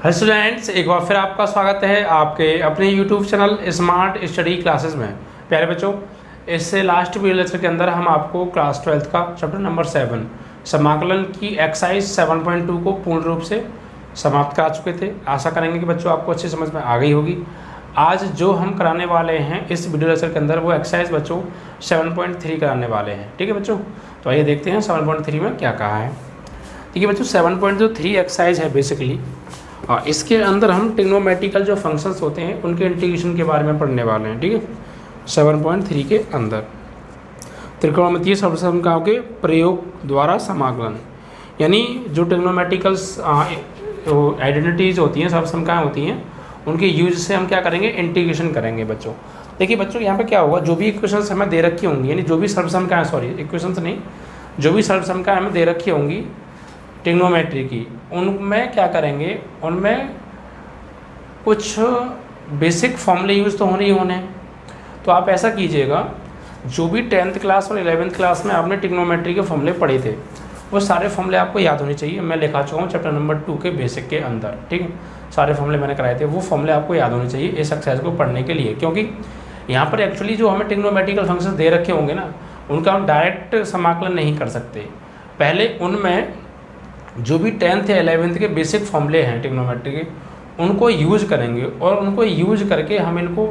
Hello students, एक बार फिर आपका स्वागत है आपके अपने YouTube channel smart study classes में। प्यारे बच्चों, इससे लास्ट वीडियो लेक्चर के अंदर हम आपको क्लास 12 का चैप्टर नंबर 7 समाकलन की एक्सरसाइज 7.2 को पूर्ण रूप से समाप्त करा चुके थे। आशा करेंगे कि बच्चों आपको अच्छी समझ में आ गई होगी। आज जो हम कराने वाले हैं इस वीडियो लेक्चर के अंदर वो एक्सरसाइज बच्चों 7.3 कराने वाले हैं। ठीक है बच्चों, तो आइए देखते हैं 7.3 में क्या कहा है। ठीक है बच्चों, 7.3 एक्सरसाइज है बेसिकली, और इसके अंदर हम ट्रिग्नोमेट्रिकल जो फंक्शंस होते हैं उनके इंटीग्रेशन के बारे में पढ़ने वाले हैं। ठीक है, 7.3 के अंदर त्रिकोणमितीय सर्वसमीकरणों के प्रयोग द्वारा समाकलन, यानी जो ट्रिग्नोमेट्रिकल्स आइडेंटिटीज होती हैं, सर्वसमीकरण होती हैं, उनके यूज से हम क्या करेंगे, इंटीग्रेशन करेंगे बच्चों। देखिए बच्चों, यहाँ पे क्या होगा, जो भी इक्वेशंस हमें दे रखी होंगी, यानी जो भी सर्वसमीकरण, इक्वेशंस नहीं, जो भी सर्वसमीकरण हमें दे रखी होंगी ट्रिग्नोमेट्री की, उनमें क्या करेंगे, उनमें कुछ बेसिक फॉर्मूले यूज़ तो होने ही होने। तो आप ऐसा कीजिएगा, जो भी 10th क्लास और 11th क्लास में आपने ट्रिग्नोमेट्री के फॉर्मूले पढ़े थे वो सारे फॉर्मूले आपको याद होने चाहिए। मैं लिखा चुका हूँ चैप्टर नंबर 2 के बेसिक के अंदर। ठीक है, सारे फॉर्मूले मैंने कराए थे, वो फॉर्मूले आपको याद होने चाहिए इस एक्सरसाइज को पढ़ने के लिए, क्योंकि यहाँ पर एक्चुअली जो हमें ट्रिग्नोमेट्रिकल फंक्शन दे रखे होंगे ना, उनका हम डायरेक्ट समाकलन नहीं कर सकते। पहले उनमें जो भी 10th या 11th के बेसिक फॉर्मूले हैं ट्रिग्नोमेट्री के, उनको यूज़ करेंगे और उनको यूज़ करके हम इनको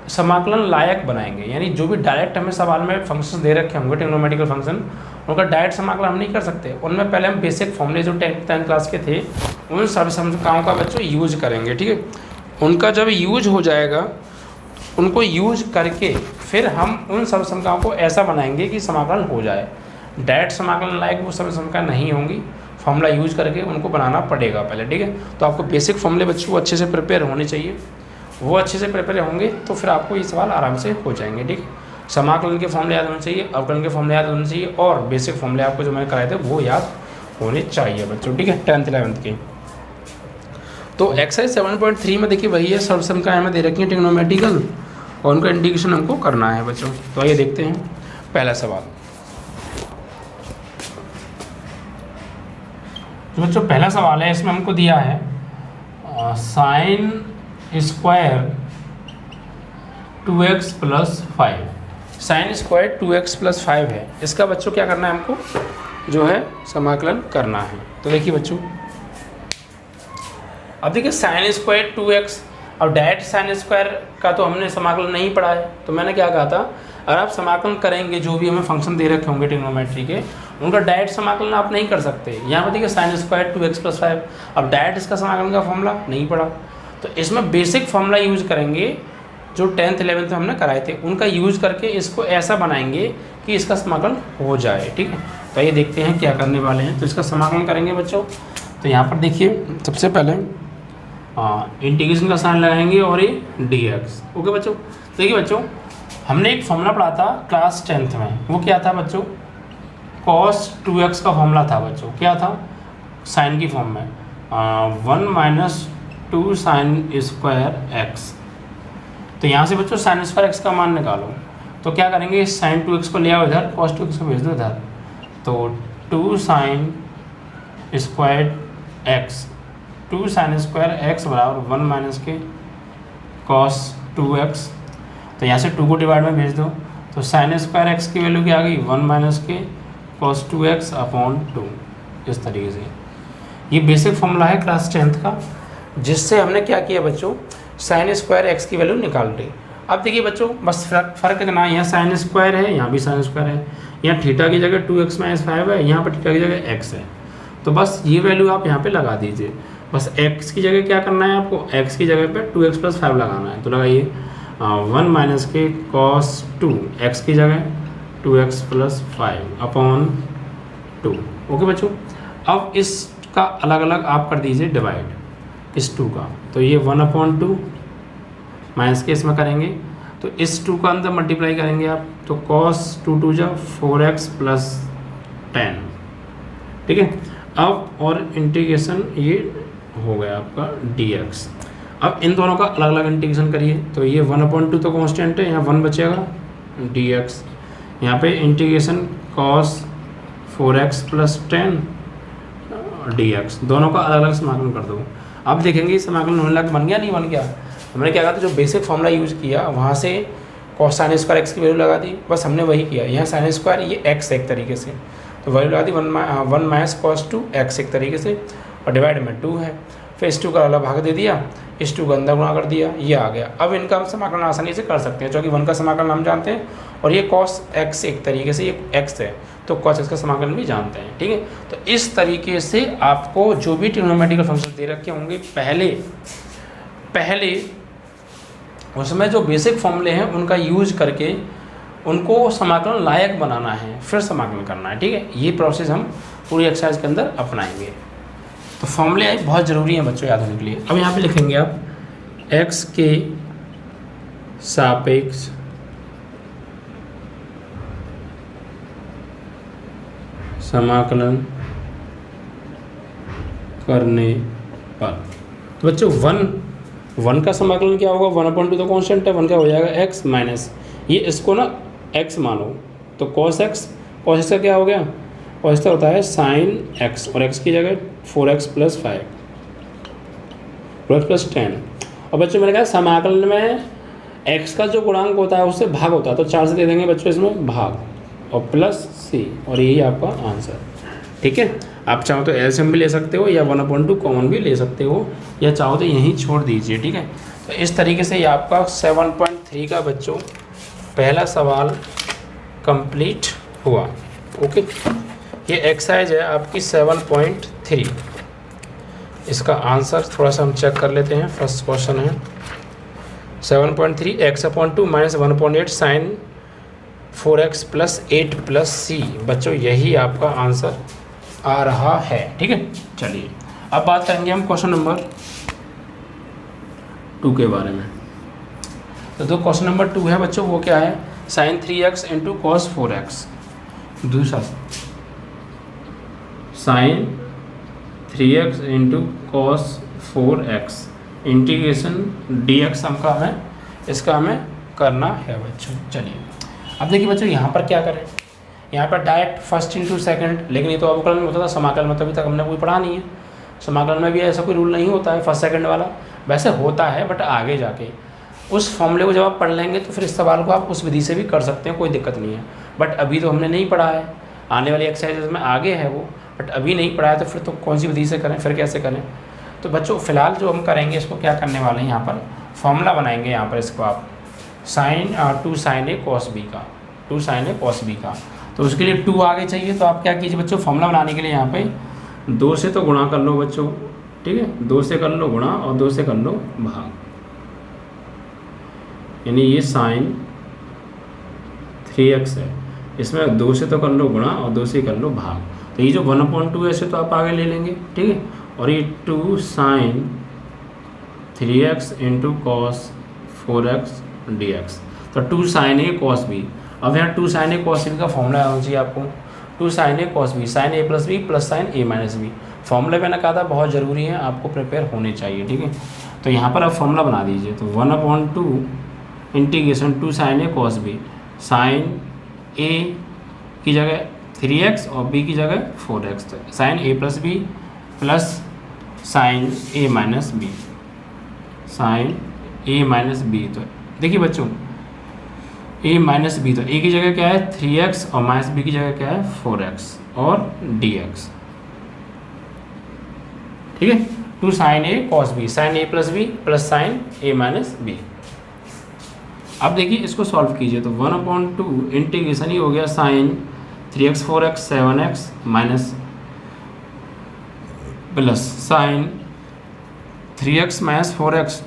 समाकलन लायक बनाएंगे। यानी जो भी डायरेक्ट हमें सवाल में फंक्शंस दे रखे होंगे ट्रिग्नोमेट्रिकल फंक्शन, उनका डायरेक्ट समाकलन हम नहीं कर सकते। उनमें पहले हम बेसिक फॉर्मूले जो 10th क्लास के थे उन सर्वसमीकरणों का बच्चों यूज करेंगे। ठीक है, उनका जब यूज हो जाएगा, उनको यूज करके फिर हम उन सर्वसमीकरणों को ऐसा बनाएंगे कि समाकलन हो जाए। डायरेक्ट समाकलन लायक वो सर्वसमीकरण नहीं होंगी, फॉर्मूला यूज करके उनको बनाना पड़ेगा पहले। ठीक है, तो आपको बेसिक फॉर्मूले बच्चों अच्छे से प्रिपेयर होने चाहिए। वो अच्छे से प्रिपेयर होंगे तो फिर आपको ये सवाल आराम से हो जाएंगे। ठीक है, समाकलन के फॉर्मूले याद होने चाहिए, अवकलन के फॉर्मूले याद होने चाहिए, और बेसिक फॉर्मूले आपको जो मैंने कराए थे वो याद होने चाहिए बच्चों। ठीक है, 10th 11th के। तो एक्सरसाइज 7.3 में देखिए वही है, सर्वसमीकरण हमें दे रखी है ट्रिग्नोमेट्रिकल, और उनका इंटीग्रेशन हमको करना है बच्चों। तो आइए देखते हैं पहला सवाल। तो बच्चों पहला सवाल है, इसमें हमको दिया है sine square 2x + 5। Sine square 2x + 5 है, इसका बच्चों क्या करना है, हमको जो है समाकलन करना है। तो देखिए बच्चों, अब देखिए साइन स्क्वायर 2x, अब डायरेक्ट साइन स्क्वायर का तो हमने समाकलन नहीं पढ़ा है। तो मैंने क्या कहा था, अगर आप समाकलन करेंगे जो भी हमें फंक्शन दे रखे होंगे ट्रिग्नोमेट्री के, उनका डायरेक्ट समाकलन आप नहीं कर सकते। यहाँ पर देखिए साइन स्क्वायर 2x + 5, अब डायरेक्ट इसका समाकलन का फॉर्मूला नहीं पढ़ा, तो इसमें बेसिक फॉर्मूला यूज करेंगे जो 10th 11th में हमने कराए थे, उनका यूज करके इसको ऐसा बनाएंगे कि इसका समाकलन हो जाए। ठीक है, तो ये देखते हैं क्या करने वाले हैं। तो इसका समाकलन करेंगे बच्चों। तो यहाँ पर देखिए सबसे पहले इंटीग्रेशन का साइन लगाएंगे और ये dx। ओके बच्चों, देखिए बच्चों, हमने एक फॉर्मूला पढ़ा था क्लास 10th में, वो क्या था बच्चों, cos 2x का फॉर्मूला था बच्चों। क्या था, साइन की फॉर्म में 1 - 2 sin स्क्वायर x। तो यहाँ से बच्चों sin स्क्वायर x का मान निकालो। तो क्या करेंगे, sin 2x को ले आओ इधर, cos 2x को भेज दो इधर। तो 2 sin square x, 2 sin square x बराबर 1 - के cos 2x। तो यहाँ से 2 को डिवाइड में भेज दो, तो sin स्क्वायर x की वैल्यू क्या आ गई, 1 - के cos 2x / 2। इस तरीके से ये बेसिक फॉर्मूला है क्लास 10th का, जिससे हमने क्या किया बच्चों, sin स्क्वायर x की वैल्यू निकाल ली। अब देखिए बच्चों, बस फ़र्क इतना है, यहाँ sin स्क्वायर है, यहाँ भी sin स्क्वायर है, यहाँ थीटा की जगह 2x - 5 है, यहाँ पर थीटा की जगह x है। तो बस ये वैल्यू आप यहाँ पे लगा दीजिए। बस x की जगह क्या करना है आपको, x की जगह पे 2x + 5 लगाना है। तो लगाइए 1 - के cos 2, x की जगह 2x + 5 / 2। ओके बच्चों, अब इसका अलग अलग आप कर दीजिए डिवाइड इस 2 का। तो ये 1/2 माइनस के इसमें करेंगे, तो इस 2 का अंदर मल्टीप्लाई करेंगे आप, तो cos 2 × 2 = 4x + 10। ठीक है, अब और इंटीग्रेशन ये हो गया आपका dx। अब इन दोनों का अलग अलग इंटीग्रेशन करिए। तो ये 1/2 तो कांस्टेंट है, यहाँ 1 बचेगा, dx। यहाँ पे इंटीग्रेशन cos 4x + 10 dx, दोनों का अलग अलग समाकलन कर दो। अब देखेंगे समाकलन होने लगा, बन गया नहीं बन गया। हमने क्या कहा था, जो बेसिक फॉर्मूला यूज़ किया वहाँ से कॉस साइन स्क्वायर एक्स की वैल्यू लगा दी, बस हमने वही किया। यहाँ साइन स्क्वायर ये एक्स एक तरीके से, तो वैल्यू लगा दी 1 माइनस कॉस 2 एक्स एक तरीके से, और डिवाइड में 2 है, फिर इस 2 का अलग भाग दे दिया, इस 2 का अंदर गुणा कर दिया, ये आ गया। अब इनका हम समाकलन आसानी से कर सकते हैं, क्योंकि 1 का समाकलन हम जानते हैं और ये कॉस एक्स एक तरीके से ये एक्स है, तो कॉस एक्स का समाकलन भी जानते हैं, ठीक है। तो इस तरीके से आपको जो भी ट्रिग्नोमेट्रिकल फंक्शन दे रखे होंगे पहले उसमें जो बेसिक फॉर्मूले हैं उनका यूज करके उनको समाकलन लायक बनाना है, फिर समाकलन करना है, ठीक है। ये प्रोसेस हम पूरी एक्सरसाइज के अंदर अपनाएंगे। तो फॉर्मूले बहुत ज़रूरी हैं बच्चों याद होने के लिए। अब यहाँ पे लिखेंगे आप x के सापेक्ष समाकलन करने पर, तो बच्चों 1 का समाकलन क्या होगा, 1/2 तो कांस्टेंट है, 1 का हो जाएगा x माइनस ये, इसको ना x मानो तो cos x का क्या हो गया, cos का होता है sin x, और x की जगह 4x + 5 + 10। और बच्चों मैंने कहा समाकलन में x का जो गुणांक होता है उससे भाग होता है, तो 4 से दे देंगे बच्चों इसमें भाग, और प्लस c, और यही आपका आंसर, ठीक है। आप चाहो तो एलसीएम भी ले सकते हो या 1/2 कॉमन भी ले सकते हो, या चाहो तो यहीं छोड़ दीजिए, ठीक है। तो इस तरीके से ये आपका 7.3 का बच्चों पहला सवाल कंप्लीट हुआ। ओके, ये एक्सरसाइज है आपकी 7.3। इसका आंसर थोड़ा सा हम चेक कर लेते हैं। फर्स्ट क्वेश्चन है 7.3 x/2 - 1/8 sin 4x + 8 + c। बच्चों यही आपका आंसर आ रहा है, ठीक है। चलिए अब बात करेंगे हम क्वेश्चन नंबर 2 के बारे में। तो जो क्वेश्चन नंबर 2 है बच्चों वो क्या है, sin 3x × cos 4x। दूसरा sin 3x × cos 4x integration dx हमका हमें इसका हमें करना है बच्चों। चलिए अब देखिए बच्चों यहाँ पर क्या करें, यहाँ पर डायरेक्ट फर्स्ट इंटू सेकंड, लेकिन ये तो अवकलन में होता था, समाकलन में तो अभी तक हमने कोई पढ़ा नहीं है। समाकलन में भी ऐसा कोई रूल नहीं होता है फर्स्ट सेकंड वाला, वैसे होता है बट आगे जाके उस फॉर्मूले को जब आप पढ़ लेंगे तो फिर इस सवाल को आप उस विधि से भी कर सकते हैं, कोई दिक्कत नहीं है। बट अभी तो हमने नहीं पढ़ा है, आने वाली एक्सरसाइजेज में आगे है वो, बट अभी नहीं पढ़ा है तो फिर तो कौन सी विधि से करें, फिर कैसे करें। तो बच्चों फिलहाल जो हम करेंगे इसको क्या करने वाले हैं, यहाँ पर फॉर्मूला बनाएंगे। यहाँ पर इसको आप टू साइन ए cos b का, 2 sin a cos b का, तो उसके लिए 2 आगे चाहिए। तो आप क्या कीजिए बच्चों, फॉर्मूला बनाने के लिए यहाँ पे 2 से तो गुणा कर लो बच्चों, ठीक है, 2 से कर लो गुणा और 2 से कर लो भाग, यानी ये sin 3x है, इसमें 2 से तो कर लो गुणा और 2 से कर लो भाग। तो ये जो 1/2 ऐसे तो आप आगे ले लेंगे, ठीक है। और ये 2 sin 3x × cos 4x dx, तो 2 sin a cos b। अब यहाँ 2 sin a cos b का फॉर्मूला आना चाहिए आपको, 2 sin a cos b sin a + b + sin a - b। फॉर्मूले मैंने कहा था बहुत ज़रूरी है, आपको प्रिपेयर होने चाहिए, ठीक है। तो यहाँ पर आप फॉर्मूला बना दीजिए। तो 1/2 integration 2 sin a cos b, sin a की जगह 3x और b की जगह 4x, तो sin a + b + sin a - b, sin a - b। तो देखिए बच्चों a - b, तो a की जगह क्या है 3x और -b की जगह क्या है 4x और dx, ठीक है। 2 sin a cos b sin a + b + sin a - b। अब देखिए इसको सॉल्व कीजिए। तो 1/2 इंटीग्रेशन ही हो गया sin 3x 4x 7x minus plus sin 3x - 4x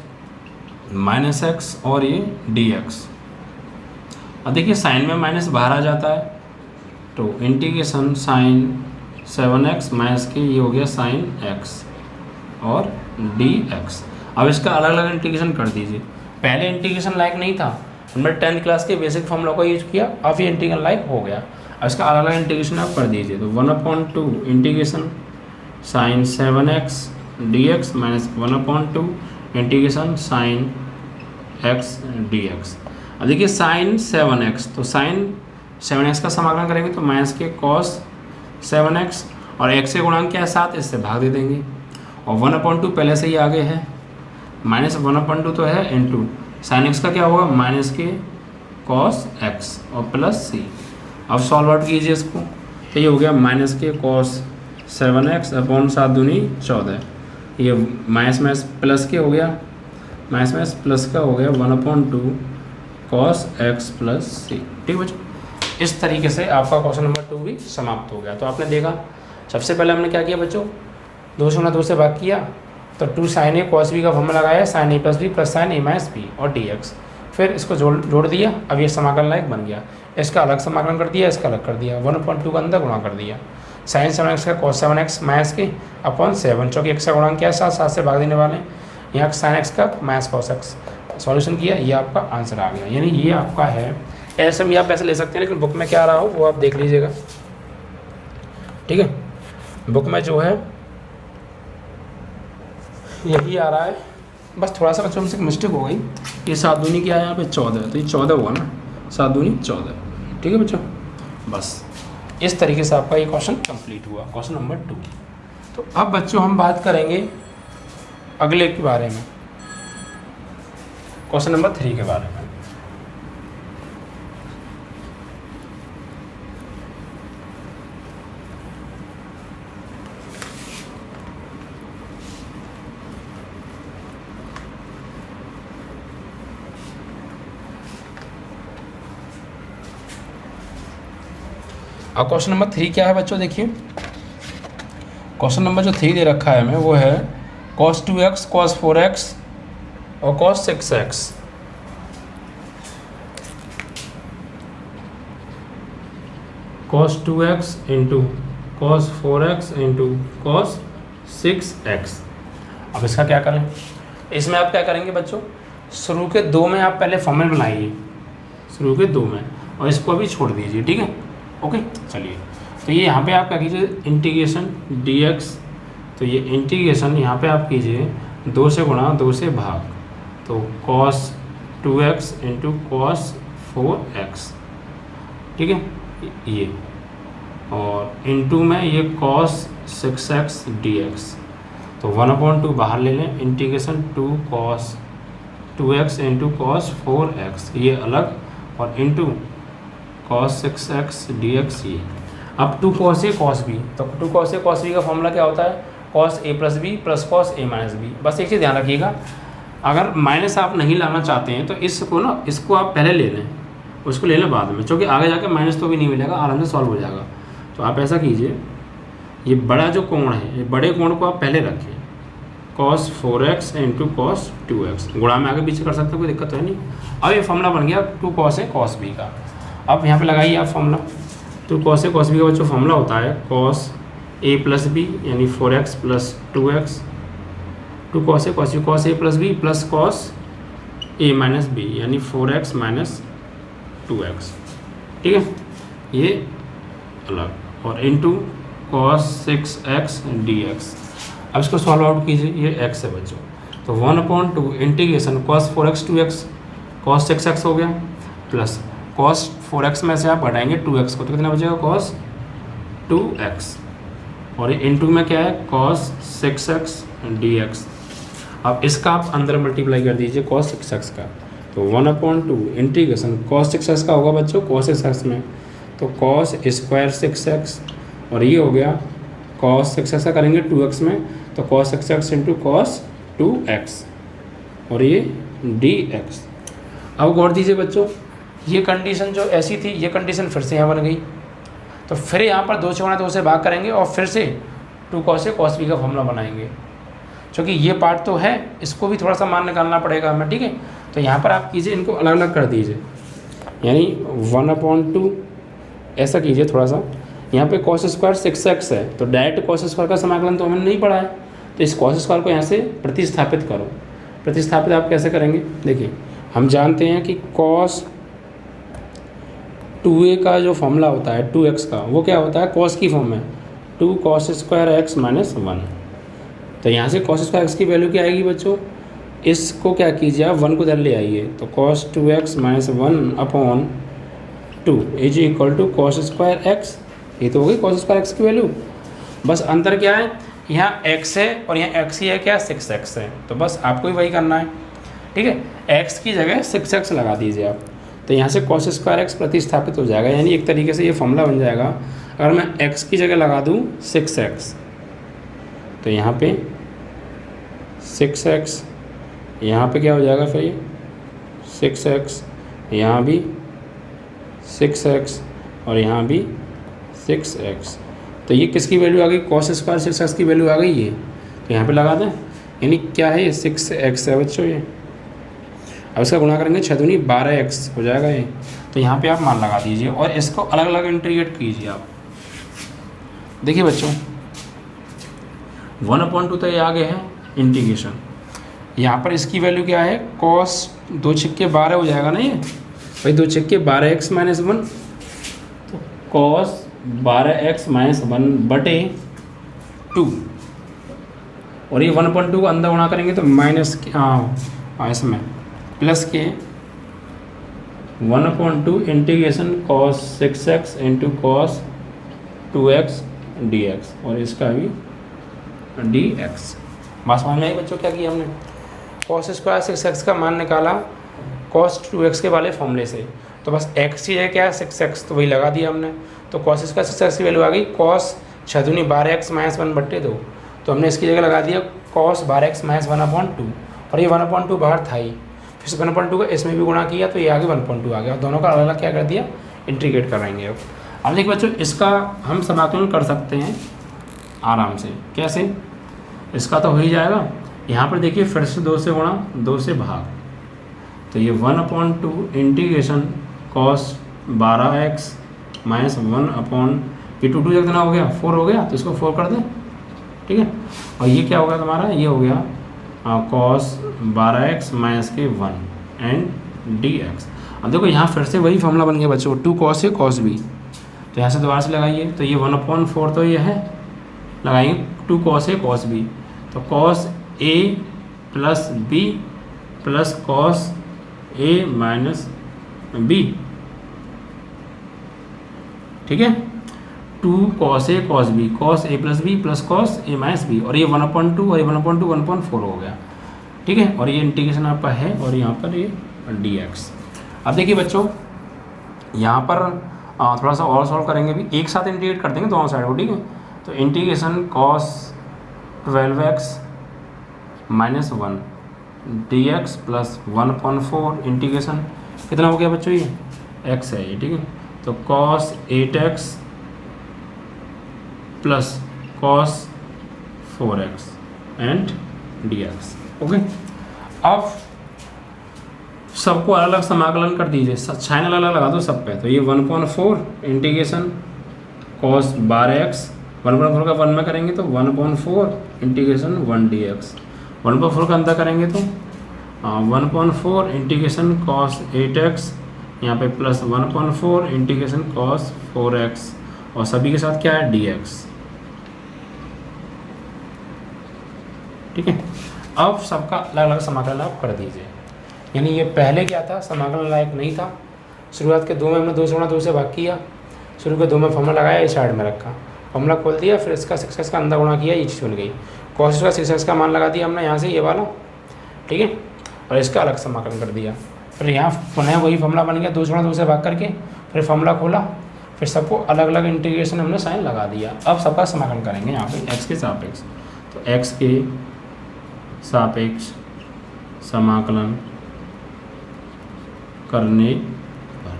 -x और ये dx। अब देखिए साइन में माइनस बाहर आ जाता है, तो इंटीग्रेशन sin 7x माइनस के ये हो गया sin x और dx। अब इसका अलग अलग इंटीग्रेशन कर दीजिए। पहले इंटीग्रेशन लायक नहीं था, हमने 10th क्लास के बेसिक फॉर्मूला का यूज किया, अब ये इंटीग्रेशन लायक हो गया। अब इसका अलग अलग इंटीग्रेशन आप कर दीजिए। तो 1/2 integration sin 7x dx minus 1/2 integration sin x dx। अब देखिए sin 7x, तो sin 7x का समाकलन करेंगे तो माइनस के cos 7x और x के गुणांक क्या है 7, इससे भाग दे देंगे। और 1/2 पहले से ही आगे है, -1/2 तो है इंटू साइन एक्स का क्या होगा -k cos x और प्लस c। अब सॉल्व आउट कीजिए इसको, तो ये हो गया -k cos 7x अपॉन 7 दूनी 14, ये माइनस प्लस के हो गया, माइनस प्लस का हो गया 1/2 cos x प्लस c। ठीक बच्चों, इस तरीके से आपका क्वेश्चन नंबर 2 भी समाप्त हो गया। तो आपने देखा सबसे पहले हमने क्या किया बच्चों, 2 से 2 से भाग किया, तो 2 sin a cos b का फॉर्मूला लगाया sin a plus B plus sin a minus B और dx, फिर इसको जोड़ दिया। अब ये समाकलन लायक बन गया, इसका अलग समाकलन कर दिया, इसका अलग कर दिया, 1/2 का अंदर गुणा कर दिया, sin 7x का cos 7x माइनस के अपॉन 7, चूँकि x का गुणा क्या है 7 से भाग देने वाले, यहाँ sin x का माइनस cos x, सॉल्यूशन किया, ये आपका आंसर आ गया। यानी ये आपका है, ऐसे भी आप ऐसे ले सकते हैं, लेकिन बुक में क्या आ रहा हो वो आप देख लीजिएगा। ठीक है, बुक में जो है यही आ रहा है, बस थोड़ा सा बच्चों हमसे मिस्टेक हो गई, ये 7 दूनी क्या है यहाँ पे 14, तो ये 14 हुआ ना, 7 दूनी 14। ठीक है बच्चों, बस इस तरीके से आपका ये क्वेश्चन कंप्लीट हुआ, क्वेश्चन नंबर 2। तो अब बच्चों हम बात करेंगे अगले के बारे में, क्वेश्चन नंबर 3 के बारे में। अब क्वेश्चन नंबर 3 क्या है बच्चों, देखिए क्वेश्चन नंबर जो 3 दे रखा है हमें वो है cos 2x cos 4x और cos 6x। cos 2x into cos 4x into cos 6x। अब इसका क्या करें, इसमें आप क्या करेंगे बच्चों, शुरू के 2 में आप पहले फॉर्मूला बनाइए, शुरू के 2 में, और इसको भी छोड़ दीजिए। ठीक है, ओके चलिए, तो ये यहाँ पे आप क्या कीजिए इंटीग्रेशन dx, तो ये इंटीग्रेशन यहाँ पे आप कीजिए 2 से गुणा 2 से भाग, तो cos 2x into cos 4x। ठीक है, ये और इंटू में ये cos 6x dx, तो 1/2 बाहर ले लें, integration 2 cos 2x into cos 4x ये अलग, और इंटू cos 6x dx ये। अब 2 cos a cos b, तो 2 cos a cos b का फॉर्मूला क्या होता है cos a plus B plus cos a minus b. बस एक चीज़ ध्यान रखिएगा, अगर माइनस आप नहीं लाना चाहते हैं तो इसको आप पहले ले लें, उसको ले लें बाद में, क्योंकि आगे जाके माइनस तो भी नहीं मिलेगा, आराम से सॉल्व हो जाएगा। तो आप ऐसा कीजिए, ये बड़ा जो कोण है, ये बड़े कोण को आप पहले रखें, cos 4x into cos 2x, गुणा में आगे पीछे कर सकते हैं, कोई दिक्कत है नहीं। अब ये फॉर्मूला बन गया 2 cos a cos b का। अब यहाँ पे लगाइए आप फॉर्मूला, तो cos a cos b का जो फॉर्मूला होता है cos a प्लस बी यानी 4x plus 2x, 2 cos a plus B plus cos a minus B यानी 4x माइनस 2x। ठीक है, ये अलग, और इंटू cos 6x dx। अब इसको सॉल्व आउट कीजिए, ये x है बच्चों, तो 1/2 integration cos 4x 2x cos 6x हो गया, प्लस cos 4x में से आप घटाएंगे 2x को, तो कितना बचेगा cos 2x, और ये इंटू में क्या है cos 6x dx। अब इसका आप अंदर मल्टीप्लाई कर दीजिए cos 6x का, तो 1/2 इंटीग्रेशन cos 6x का होगा बच्चों cos 6x में, तो cos स्क्वायर 6x, और ये हो गया cos 6x का करेंगे 2x में, तो cos 6x into cos 2x, और ये dx। अब गौर दीजिए बच्चों, ये कंडीशन जो ऐसी थी, ये कंडीशन फिर से यहाँ बन गई, तो फिर यहाँ पर 2 से 2 से भाग करेंगे और फिर से 2 cos a cos b का फॉर्मूला बनाएंगे, क्योंकि ये पार्ट तो है, इसको भी थोड़ा सा मान निकालना पड़ेगा हमें। ठीक है, तो यहाँ पर आप कीजिए, इनको अलग अलग कर दीजिए, यानी 1/2 ऐसा कीजिए थोड़ा सा, यहाँ पे cos स्क्वायर 6x है, तो डायरेक्ट cos स्क्वायर का समाकलन तो हमने नहीं पढ़ा है, तो इस cos स्क्वायर को यहाँ से प्रतिस्थापित करो। प्रतिस्थापित आप कैसे करेंगे, देखिए हम जानते हैं कि cos 2a का जो फॉर्मूला होता है 2x का, वो क्या होता है cos की फॉर्म में 2 cos स्क्वायर x माइनस 1, तो यहाँ से cos स्क्वायर x की वैल्यू क्या आएगी बच्चों, इसको क्या कीजिए आप 1 को इधर ले आइए, तो cos 2x minus 1/2 is equal to cos square x, ये तो हो गई cos स्क्वायर x की वैल्यू। बस अंतर क्या है, यहाँ x है और यहाँ x ही है क्या, 6x है, तो बस आपको ही वही करना है। ठीक है, x की जगह 6x लगा दीजिए आप, तो यहाँ से cos स्क्वायर x प्रतिस्थापित हो जाएगा, यानी एक तरीके से ये फॉर्मूला बन जाएगा। अगर मैं x की जगह लगा दूँ 6x, तो यहाँ पे 6x, यहाँ पे क्या हो जाएगा फिर ये 6x, यहाँ भी 6x और यहाँ भी 6x, तो ये किसकी वैल्यू आ गई, cos स्क्वायर 6x की वैल्यू आ गई ये, तो यहाँ पे लगा दें, यानी क्या है ये 6x है बच्चों ये। अब इसका गुणा करेंगे 6 दूनी 12x हो जाएगा ये, तो यहाँ पे आप मान लगा दीजिए और इसको अलग अलग इंटीग्रेट कीजिए आप। देखिए बच्चों 1/2 तो ये आगे है इंटीग्रेशन, यहाँ पर इसकी वैल्यू क्या है, cos 2 छक्के 12 हो जाएगा ना ये भाई, 2 छक्के 12x - 1, तो cos 12x - 1/2, और ये 1/2 को अंदर गुणा करेंगे तो माइनस इसमें प्लस के 1/2 integration cos 6x into cos 2x dx, और इसका भी dx। बस मान में बच्चों क्या किया हमने, cos स्क्वायर 6x का मान निकाला cos 2x के वाले फॉर्मूले से, तो बस x ही है क्या है 6x, तो वही लगा दिया हमने, तो cos स्क्वायर 6x की वैल्यू आ गई cos 6 दूनी 12x - 1/2, तो हमने इसकी जगह लगा दिया cos 12x - 1/2, और ये 1/2 बाहर था ही, फिर 1/2 को इसमें भी गुणा किया तो ये आगे 1/2 आ गया, दोनों का अलग अलग क्या कर दिया, इंटीग्रेट कराएंगे। अब देखिए बच्चों इसका हम समाकलन कर सकते हैं आराम से, कैसे, इसका तो हो ही जाएगा, यहाँ पर देखिए फिर से 2 से गुणा 2 से भाग, तो ये 1/2 इंटीग्रेशन cos 12x - 1 ये 2 जब देना हो गया 4 हो गया, तो इसको 4 कर दें, ठीक है, और ये क्या हो गया तुम्हारा, ये हो गया cos 12x - 1 एंड dx। अब देखो यहाँ फिर से वही फॉर्मूला बन गया बच्चों, 2 cos A cos B, तो यहाँ से दोबारा से लगाइए, तो ये 1/4 तो ये है, लगाएंगे 2 cos A cos B, तो cos A plus B plus cos A minus B, ठीक है, 2 cos A cos B, cos A plus B plus cos A minus B, और ये 1/2 और ये 1/2 1/4 हो गया, ठीक है, और ये इंटीग्रेशन आपका है, और यहाँ पर ये dx। अब देखिए बच्चों यहाँ पर थोड़ा सा और सॉल्व करेंगे, भी एक साथ इंटीग्रेट कर देंगे दोनों साइड को, ठीक है, तो integration cos 12x - 1 dx plus 1/4 integration कितना हो गया बच्चों, ये x है ये, ठीक है, तो cos 8x plus cos 4x and dx। Okay, अब सबको अलग अलग समाकलन कर दीजिए, साइन अलग अलग लगा दो सब पे, तो ये 1/4 इंटीग्रेशन cos 12x 1/4 का 1 में करेंगे तो 1/4 इंटीग्रेशन 1 dx, 1/4 का अंदर करेंगे तो 1/4 इंटीग्रेशन cos 8x, यहाँ पे प्लस 1/4 इंटीग्रेशन cos 4x, और सभी के साथ क्या है dx, ठीक है। अब सबका अलग अलग समाकलन आप कर दीजिए, यानी ये पहले क्या था, समाकलन लायक नहीं था, शुरुआत के 2 में हमने 2 से गुणा 2 से भाग किया, शुरू के 2 में फॉर्मूला लगाया, इस साइड में रखा, फॉर्मूला खोल दिया, फिर इसका 6x का अंदर गुणा किया, ये चीज़ बन गई, cos का 6x का मान लगा दिया हमने यहाँ से ये वाला, ठीक है, और इसका अलग समाकलन कर दिया, फिर यहाँ पुनः वही फॉर्मूला बन गया, 2 से गुणा 2 से भाग करके, फिर फॉर्मूला खोला, फिर सबको अलग अलग इंटीग्रेशन हमने साइन लगा दिया। अब सबका समाकलन करेंगे यहाँ पे x के सापेक्ष, तो x के सापेक्ष समाकलन करने पर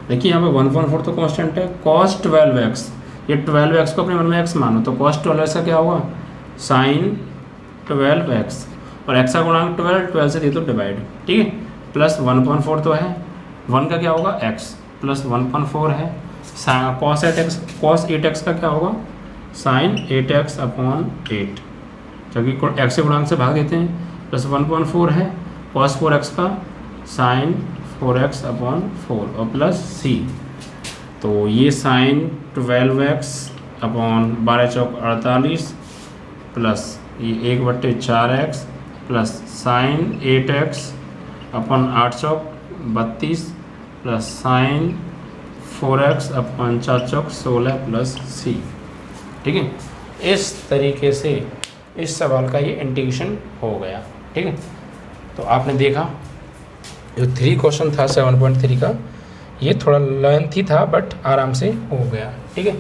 देखिए यहाँ पे 1/4 तो कांस्टेंट है, cos 12x, ये 12x को अपने मन में x मानो, तो cos 12x का क्या होगा sin 12x, और x का गुणांक 12 से दे दो डिवाइड, ठीक है, प्लस 1/4 तो है, 1 का क्या होगा x प्लस 1/4 है, cos 8x का क्या होगा sin 8x/8, क्योंकि x के गुणांक से भाग देते हैं, प्लस 1/4 है, cos 4x का sin 4x/4 और प्लस c, तो ये sin 12x/12 चौक 48 प्लस ये 1/4x प्लस sin 8x/8 चौक 32 प्लस sin 4x/4 चौक 16 प्लस c, ठीक है। इस तरीके से इस सवाल का ये इंटीग्रेशन हो गया। ठीक है, तो आपने देखा जो 3 क्वेश्चन था 7.3 का, ये थोड़ा लेंथी था बट आराम से हो गया। ठीक है,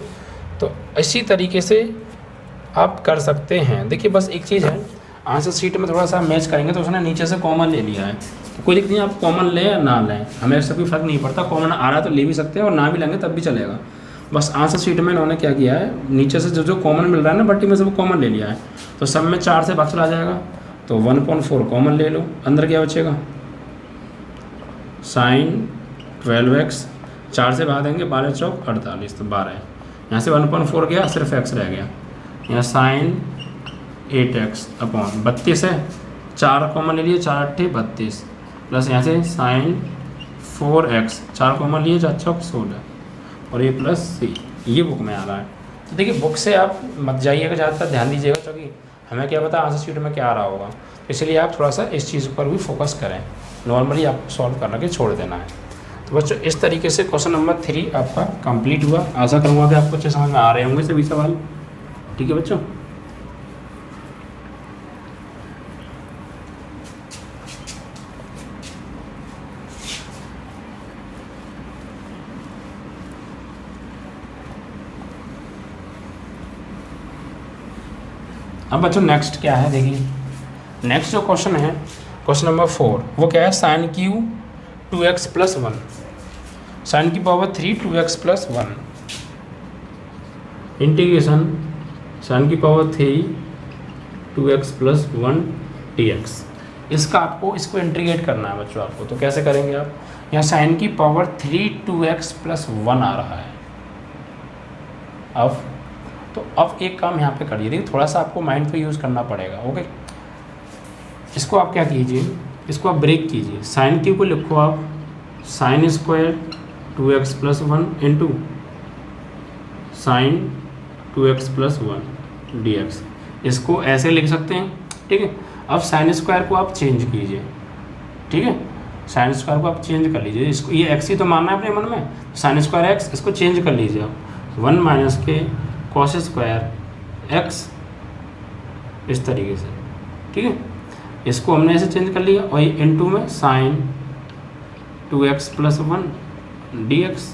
तो इसी तरीके से आप कर सकते हैं। देखिए बस एक चीज़ है, आंसर शीट में थोड़ा सा मैच करेंगे तो उसने नीचे से कॉमन ले लिया है, तो कोई दिक्कत नहीं, आप कॉमन लें या ना लें, हमें इससे कोई फ़र्क नहीं पड़ता। कॉमन आ रहा है तो ले भी सकते हैं और ना भी लेंगे तब भी चलेगा। बस आंसर शीट में इन्होंने क्या किया है, नीचे से जो कॉमन मिल रहा है ना बट्टी में से वो कॉमन ले लिया है। तो सब में 4 से भाग चला जाएगा, तो 1/4 कॉमन ले लो, अंदर क्या बचेगा sin 12x, 4 से भाग देंगे 12 चौक 48, तो 12 है। यहाँ से 1/4 गया, सिर्फ x रह गया, यहाँ sin 8x अपॉन 32 है, 4 कॉमन ले लिए, 4 8 32, प्लस यहाँ से sin 4x, 4 कॉमन लिए, 4 चौक 16, और ये प्लस c, ये बुक में आ रहा है। तो देखिए बुक से आप मत जाइएगा, ज़्यादातर ध्यान दीजिएगा, क्योंकि हमें क्या पता आंसर शीट में क्या आ रहा होगा, इसलिए आप थोड़ा सा इस चीज़ पर भी फोकस करें। नॉर्मली आपको सॉल्व करना के छोड़ देना है। तो बच्चों इस तरीके से क्वेश्चन नंबर 3 आपका कंप्लीट हुआ। आशा करूँगा कि आपको अच्छे समझ में आ रहे होंगे सभी सवाल। ठीक है बच्चों, अब बच्चों नेक्स्ट क्या है, देखिए नेक्स्ट जो क्वेश्चन है क्वेश्चन नंबर 4, वो क्या है, साइन क्यू 2x + 1, साइन की पावर 3 2x + 1 इंटीग्रेशन साइन की पावर 3 2x + 1 dx। इसका आपको इसको इंटीग्रेट करना है बच्चों आपको। तो कैसे करेंगे आप, यहाँ साइन की पावर 3 2x + 1 आ रहा है। अब एक काम यहाँ पे करिए, देखिए थोड़ा सा आपको माइंड पे यूज़ करना पड़ेगा। ओके, इसको आप क्या कीजिए, इसको आप ब्रेक कीजिए। साइन क्यू को लिखो आप sin² 2x + 1 into sin 2x + 1 dx। इसको ऐसे लिख सकते हैं। ठीक है, अब sin² को आप चेंज कीजिए। ठीक है, sin² को आप चेंज कर लीजिए, इसको ये x ही तो मानना है अपने मन में, sin² x, इसको चेंज कर लीजिए आप 1 - के cos² x इस तरीके से। ठीक है, इसको हमने ऐसे चेंज कर लिया, और ये इंटू में sin 2x + 1 dx।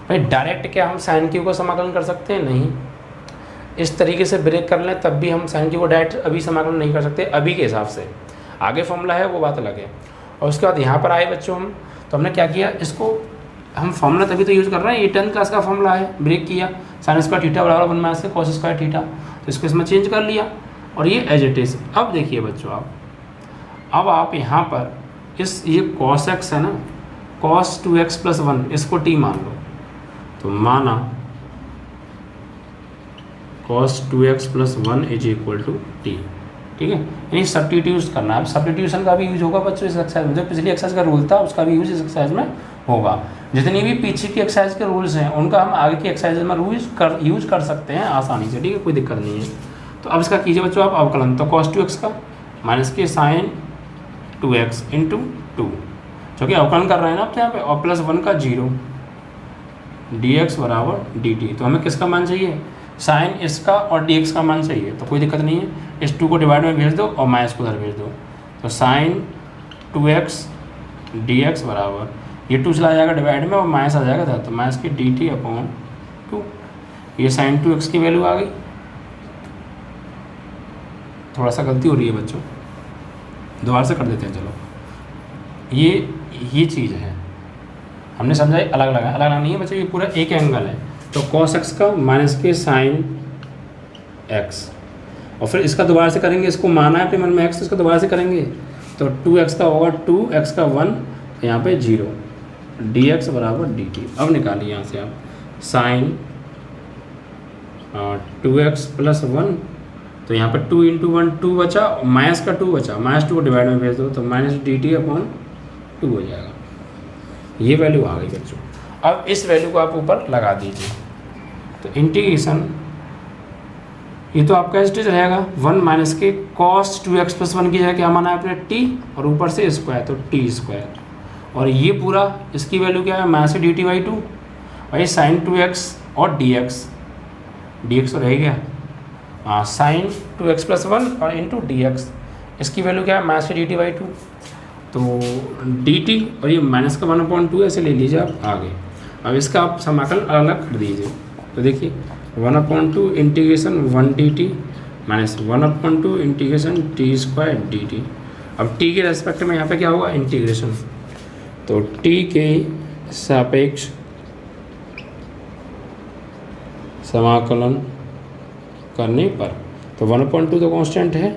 भाई डायरेक्ट क्या हम साइन क्यू को समाकलन कर सकते हैं? नहीं, इस तरीके से ब्रेक कर लें तब भी हम साइन क्यू को डायरेक्ट अभी समाकलन नहीं कर सकते अभी के हिसाब से। आगे फॉर्मूला है वो बात अलग है। और उसके बाद यहाँ पर आए बच्चों हम, तो हमने क्या किया, इसको हम फॉर्मूला तभी तो यूज़ कर रहे हैं, ये 10th क्लास का फॉर्मूला है। ब्रेक किया, sin² θ = 1 - cos² θ, तो इसको इसमें चेंज कर लिया और ये एज इट इज़। अब देखिए बच्चों अब आप यहाँ पर ये cos x है ना, cos 2x + 1 इसको t मान लो, तो माना cos 2x + 1 = t। ठीक है, यानी सब्स्टिट्यूट करना है। अब सब्स्टिट्यूशन का भी यूज होगा बच्चों इस एक्सरसाइज में, जो पिछली एक्सरसाइज का रूल था उसका भी यूज इस एक्सरसाइज में होगा। जितनी भी पीछे की एक्सरसाइज के रूल्स हैं उनका हम आगे की एक्सरसाइज में यूज कर सकते हैं आसानी से। ठीक है, कोई दिक्कत नहीं है। तो अब इसका कीजिए बच्चों आप अवकलन, तो cos 2x का माइनस के sin 2x × 2, क्योंकि अवकलन कर रहे हैं ना आप यहाँ पे, और +1 का 0 dx = dt। तो हमें किसका मान चाहिए, साइन इसका और dx का मान चाहिए। तो कोई दिक्कत नहीं है, इस 2 को डिवाइड में भेज दो और माइनस को उधर भेज दो। तो sin 2x dx बराबर, ये 2 चला जाएगा डिवाइड में और माइनस आ जाएगा था, तो माइनस की dt/2। ये sin 2x की वैल्यू आ गई। थोड़ा सा गलती हो रही है बच्चों, दोबारा से कर देते हैं। चलो, ये चीज़ है, हमने समझा अलग अलग नहीं है बच्चों, ये पूरा एक एंगल है। तो cos x का माइनस के sin x, और फिर इसका दोबारा से करेंगे, इसको माना है अपने मन में x, तो इसका दोबारा से करेंगे तो 2x का होगा 2, x का 1, तो यहाँ पे 0, dx = dt। अब निकालिए यहाँ से आप sin 2x + 1, तो यहाँ पर 2 × 1 2 बचा, माइनस का 2 बचा, -2 को डिवाइड में भेज दो तो -dt/2 हो जाएगा। ये वैल्यू आ गई बच्चों। अब इस वैल्यू को आप ऊपर लगा दीजिए, तो इंटीग्रेशन ये तो आपका स्टेज रहेगा 1 - के cos 2x + 1 की जगह क्या माना है आपने t, और ऊपर से स्क्वायर, तो t², और ये पूरा इसकी वैल्यू क्या है -dt/2, और ये sin 2x और dx तो रह गया, साइन 2x+1 और इंटू डी, इसकी वैल्यू क्या है -dt/2। तो dt और ये माइनस का 1/2 ऐसे ले लीजिए आप आगे। अब इसका आप समाकलन अलग अलग कर दीजिए। तो देखिए 1/2 integration 1 dt minus 1/2 integration t² dt। अब t के रेस्पेक्ट में यहाँ पे क्या होगा इंटीग्रेशन, तो t के सापेक्ष समाकलन करने पर, तो 1/2 तो कांस्टेंट है,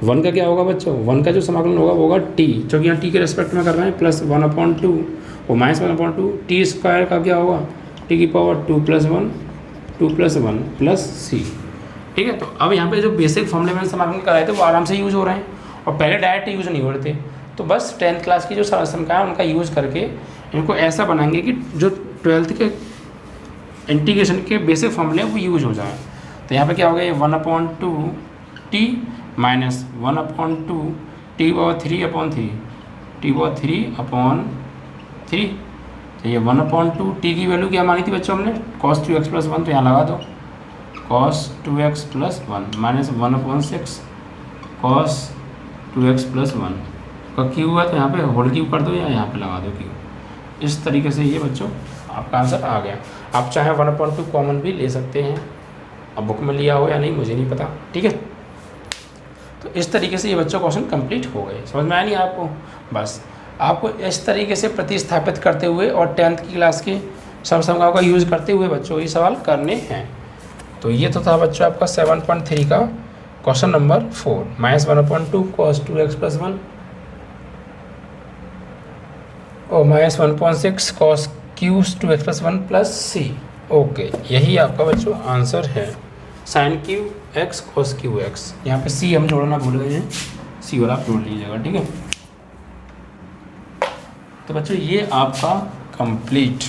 1 का क्या होगा बच्चों, 1 का जो समाकलन होगा वो होगा t, क्योंकि यहाँ t के रेस्पेक्ट में कर रहे हैं, प्लस 1/2 और माइनस 1/2 t² का क्या होगा t⁻2+1 प्लस c। ठीक है, तो अब यहाँ पे जो बेसिक फॉर्मूले में समाकलन कराए थे वो आराम से यूज़ हो रहे हैं और पहले डायरेक्ट यूज़ नहीं हो रहे थे। तो बस 10th क्लास की जो संख्या है उनका यूज़ करके इनको ऐसा बनाएंगे कि जो 12th के इंटीग्रेशन के बेसिक फॉर्मूले वो यूज हो जाए। तो यहाँ पे क्या हो गया, ये 1/2 t माइनस 1/2 t/3/3 तो ये 1/2 t की वैल्यू क्या मानी थी बच्चों हमने, cos 2x+1, तो यहाँ लगा दो cos 2x+1 minus 1/6 cos 2x+1 का क्यू हुआ, तो यहाँ पे होल क्यू कर दो या यहाँ पे लगा दो क्यू। इस तरीके से ये बच्चों आपका आंसर आ गया। आप चाहे 1/2 कॉमन भी ले सकते हैं, अब बुक में लिया हो या नहीं मुझे नहीं पता। ठीक है, तो इस तरीके से ये बच्चों क्वेश्चन कंप्लीट हो गए। समझ में आया नहीं आपको? बस आपको इस तरीके से प्रतिस्थापित करते हुए और 10th की क्लास के सब संख्याओं का यूज़ करते हुए बच्चों ये सवाल करने हैं। तो ये तो था बच्चों आपका 7.3 का क्वेश्चन नंबर 4, -1/2 cos 2x+1 और -1.6 cos 2x+1 plus c। Okay, यही आपका बच्चों आंसर है, sin QX cos QX। यहाँ पे c हम जोड़ना भूल गए हैं, c और आप जोड़ लीजिएगा। ठीक है, तो बच्चों ये आपका कंप्लीट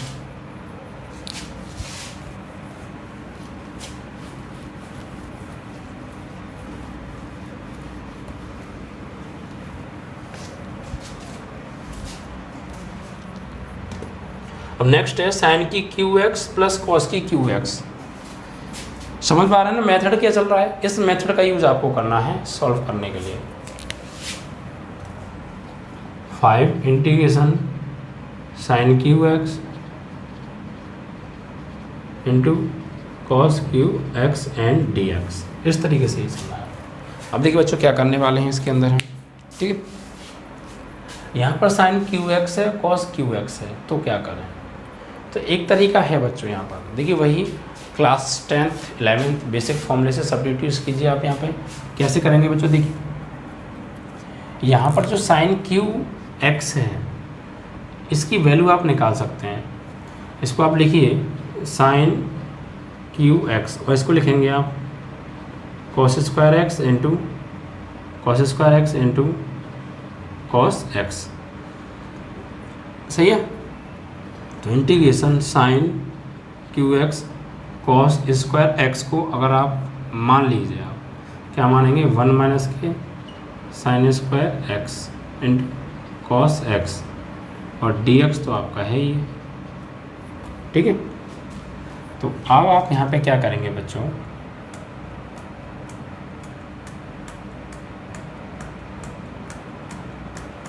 अब नेक्स्ट है साइन की QX प्लस कॉस की QX। समझ पा रहे हैं ना मेथड क्या चल रहा है? इस मेथड का यूज आपको करना है सॉल्व करने के लिए। 5 integration sine QX into cos QX and DX, इस तरीके से ही चलना है। अब देखिए बच्चों क्या करने वाले हैं इसके अंदर है। ठीक है, यहाँ पर साइन QX है, कॉस QX है, तो क्या करें? तो एक तरीका है बच्चों, यहाँ पर देखिए वही क्लास 10th 11th बेसिक फॉर्मूले से सब्स्टिट्यूट कीजिए आप। यहाँ पे कैसे करेंगे बच्चों, देखिए यहाँ पर जो साइन QX है इसकी वैल्यू आप निकाल सकते हैं। इसको आप लिखिए साइन QX और इसको लिखेंगे आप cos² x into cos² x into cos x। सही है, तो integration sine QX cos² x को अगर आप मान लीजिए, आप क्या मानेंगे 1 माइनस के sin² x into cos x और dx तो आपका है ही। ठीक है, तो अब आप यहाँ पे क्या करेंगे बच्चों,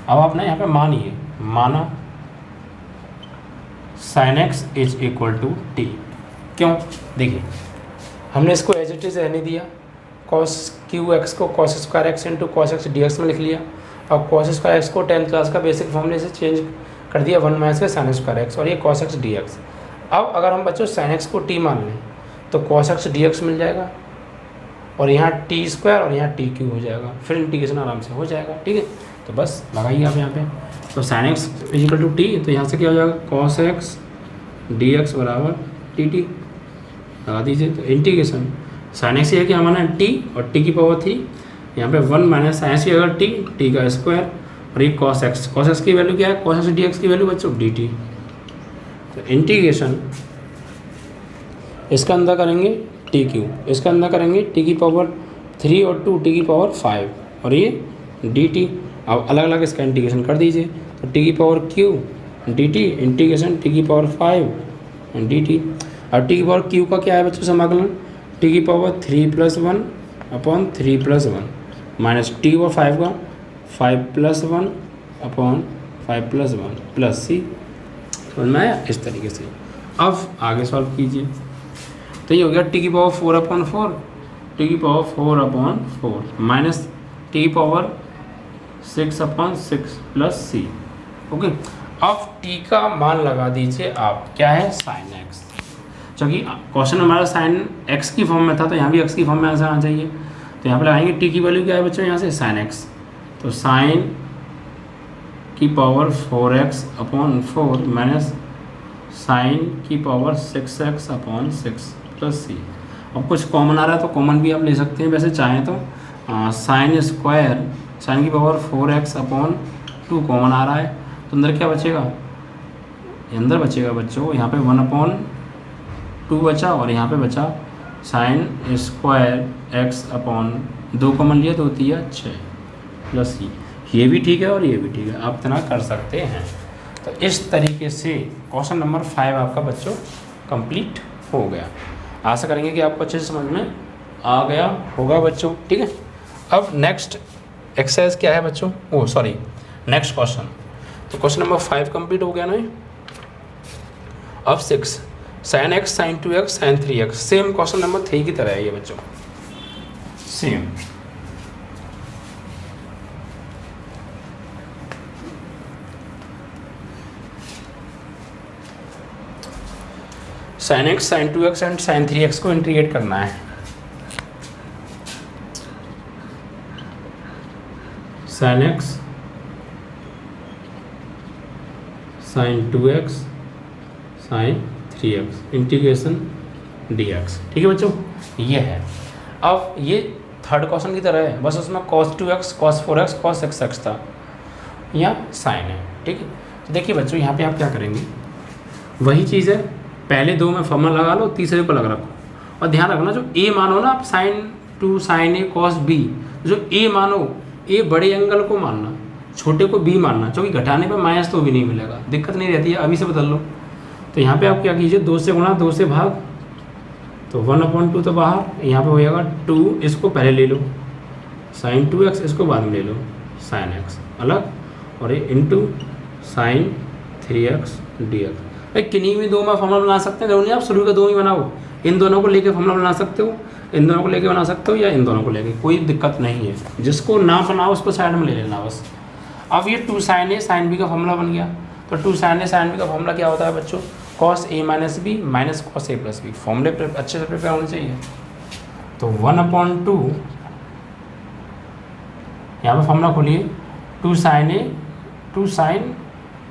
अब आप ना यहाँ पे मानिए, माना sin x is equal to t। क्यों? देखिए हमने इसको एज इट इज रहने दिया, cos QX को cos² x into cos x dx में लिख लिया और cos² x को 10th क्लास का बेसिक फॉर्मूले से चेंज कर दिया 1 माइनस के sin² x और ये cos x dx। अब अगर हम बच्चों sin x को t मान लें तो cos x dx मिल जाएगा और यहाँ t² और यहाँ t³ हो जाएगा, फिर इंटीग्रेशन आराम से हो जाएगा। ठीक है, तो बस लगाइए आप यहाँ पे, तो sin x is equal to t, तो यहाँ से क्या हो जाएगा cos x dx बराबर dt लगा दीजिए। तो इंटीग्रेशन sin x है कि हमारा t और t की पावर 3, यहाँ पे 1 माइनस sin x की अगर t का स्क्वायर और ये cos x की वैल्यू क्या है, cos x dx की वैल्यू बच्चों dt। तो इंटीग्रेशन इसका अंदर करेंगे t³, इसका अंदर करेंगे t की पावर 3 और 2 t की पावर 5 और ये dt। अब अलग अलग इसका इंटीग्रेशन कर दीजिए, तो t की power q dt integration t की पावर 5 dt। अब टी की पावर क्यू का क्या है बच्चों समाकलन, टी की पावर 3+1 अपॉन 3+1 माइनस टी की पावर 5 का 5+1 अपॉन 5+1 प्लस सी। समझ में आया? इस तरीके से अब आगे सॉल्व कीजिए। तो ये हो गया टी की पावर 4/4, टी की पावर 4/4 माइनस टी की पावर 6/6 प्लस सी। ओके, अब टी का मान लगा दीजिए आप, क्या है साइन एक्स, क्योंकि क्वेश्चन हमारा साइन एक्स की फॉर्म में था तो यहाँ भी एक्स की फॉर्म में आंसर आना चाहिए। तो यहाँ पर लगाएंगे टी की वैल्यू क्या है बच्चों, यहाँ से साइन एक्स, तो साइन की पावर 4x/4 माइनस साइन की पावर 6x/6 प्लस सी। अब कुछ कॉमन आ रहा है तो कॉमन भी आप ले सकते हैं, वैसे चाहें तो साइन स्क्वायर साइन की पावर 4x/2 कॉमन आ रहा है, तो अंदर क्या बचेगा, अंदर बचेगा बच्चों यहाँ पे 1/2 बचा और यहाँ पे बचा साइन स्क्वायर x/2 कॉमन लिया तो होती है 6 प्लस सी। ये भी ठीक है और ये भी ठीक है, आप इतना कर सकते हैं। तो इस तरीके से क्वेश्चन नंबर 5 आपका बच्चों कंप्लीट हो गया। आशा करेंगे कि आपको अच्छे से समझ में आ गया होगा बच्चों, ठीक है। अब नेक्स्ट एक्सरसाइज क्या है बच्चों, ओ सॉरी नेक्स्ट क्वेश्चन। तो क्वेश्चन नंबर 5 कंप्लीट हो गया ना। अब 6 sine x sine 2x sine 3x, same question number 3 की तरह है ये बच्चों, same. Sine x sine 2x and sine 3x को इंटीग्रेट करना है। Sine x sine 2x sine 3x integration dx, ठीक है बच्चों, ये है। अब ये थर्ड क्वेश्चन की तरह है, बस उसमें cos 2x cos 4x cos 6x था, यहाँ साइन है, ठीक है। तो देखिए बच्चों यहाँ पे आप क्या करेंगे, वही चीज़ है, पहले 2 में फॉर्मूला लगा लो, तीसरे को लग रखो, और ध्यान रखना जो ए मानो ना आप साइन 2 साइन ए cos b, जो ए मानो ए बड़े एंगल को मानना, छोटे को बी मानना, क्योंकि घटाने पे माइनस तो भी नहीं मिलेगा, दिक्कत नहीं रहती है, अभी से बदल लो। तो यहाँ पे आप क्या कीजिए, 2 से गुणा 2 से भाग, तो 1/2 तो बाहर, यहाँ पे हो जाएगा 2, इसको पहले ले लो साइन 2x, इसको बाद में ले लो साइन x अलग, और ये इंटू साइन 3x dx। भाई किन्हीं भी 2 में फॉर्मूला बना सकते हैं, जरूरी नहीं आप शुरू के 2 ही बनाओ, इन दोनों को लेके फॉर्मूला बना सकते हो, इन दोनों को लेके बना सकते हो, या इन दोनों को लेके, कोई दिक्कत नहीं है, जिसको ना बनाओ उसको साइड में ले लेना बस। अब ये 2 साइन ए साइन बी का फॉर्मूला बन गया, तो 2 साइन ए साइन बी का फॉर्मूला क्या होता है बच्चों, cos a minus B minus cos a plus b. फॉर्मूले अच्छे से प्रिपेयर होने चाहिए। तो 1/2 यहाँ पर फॉर्मूला खोलिए, 2 साइन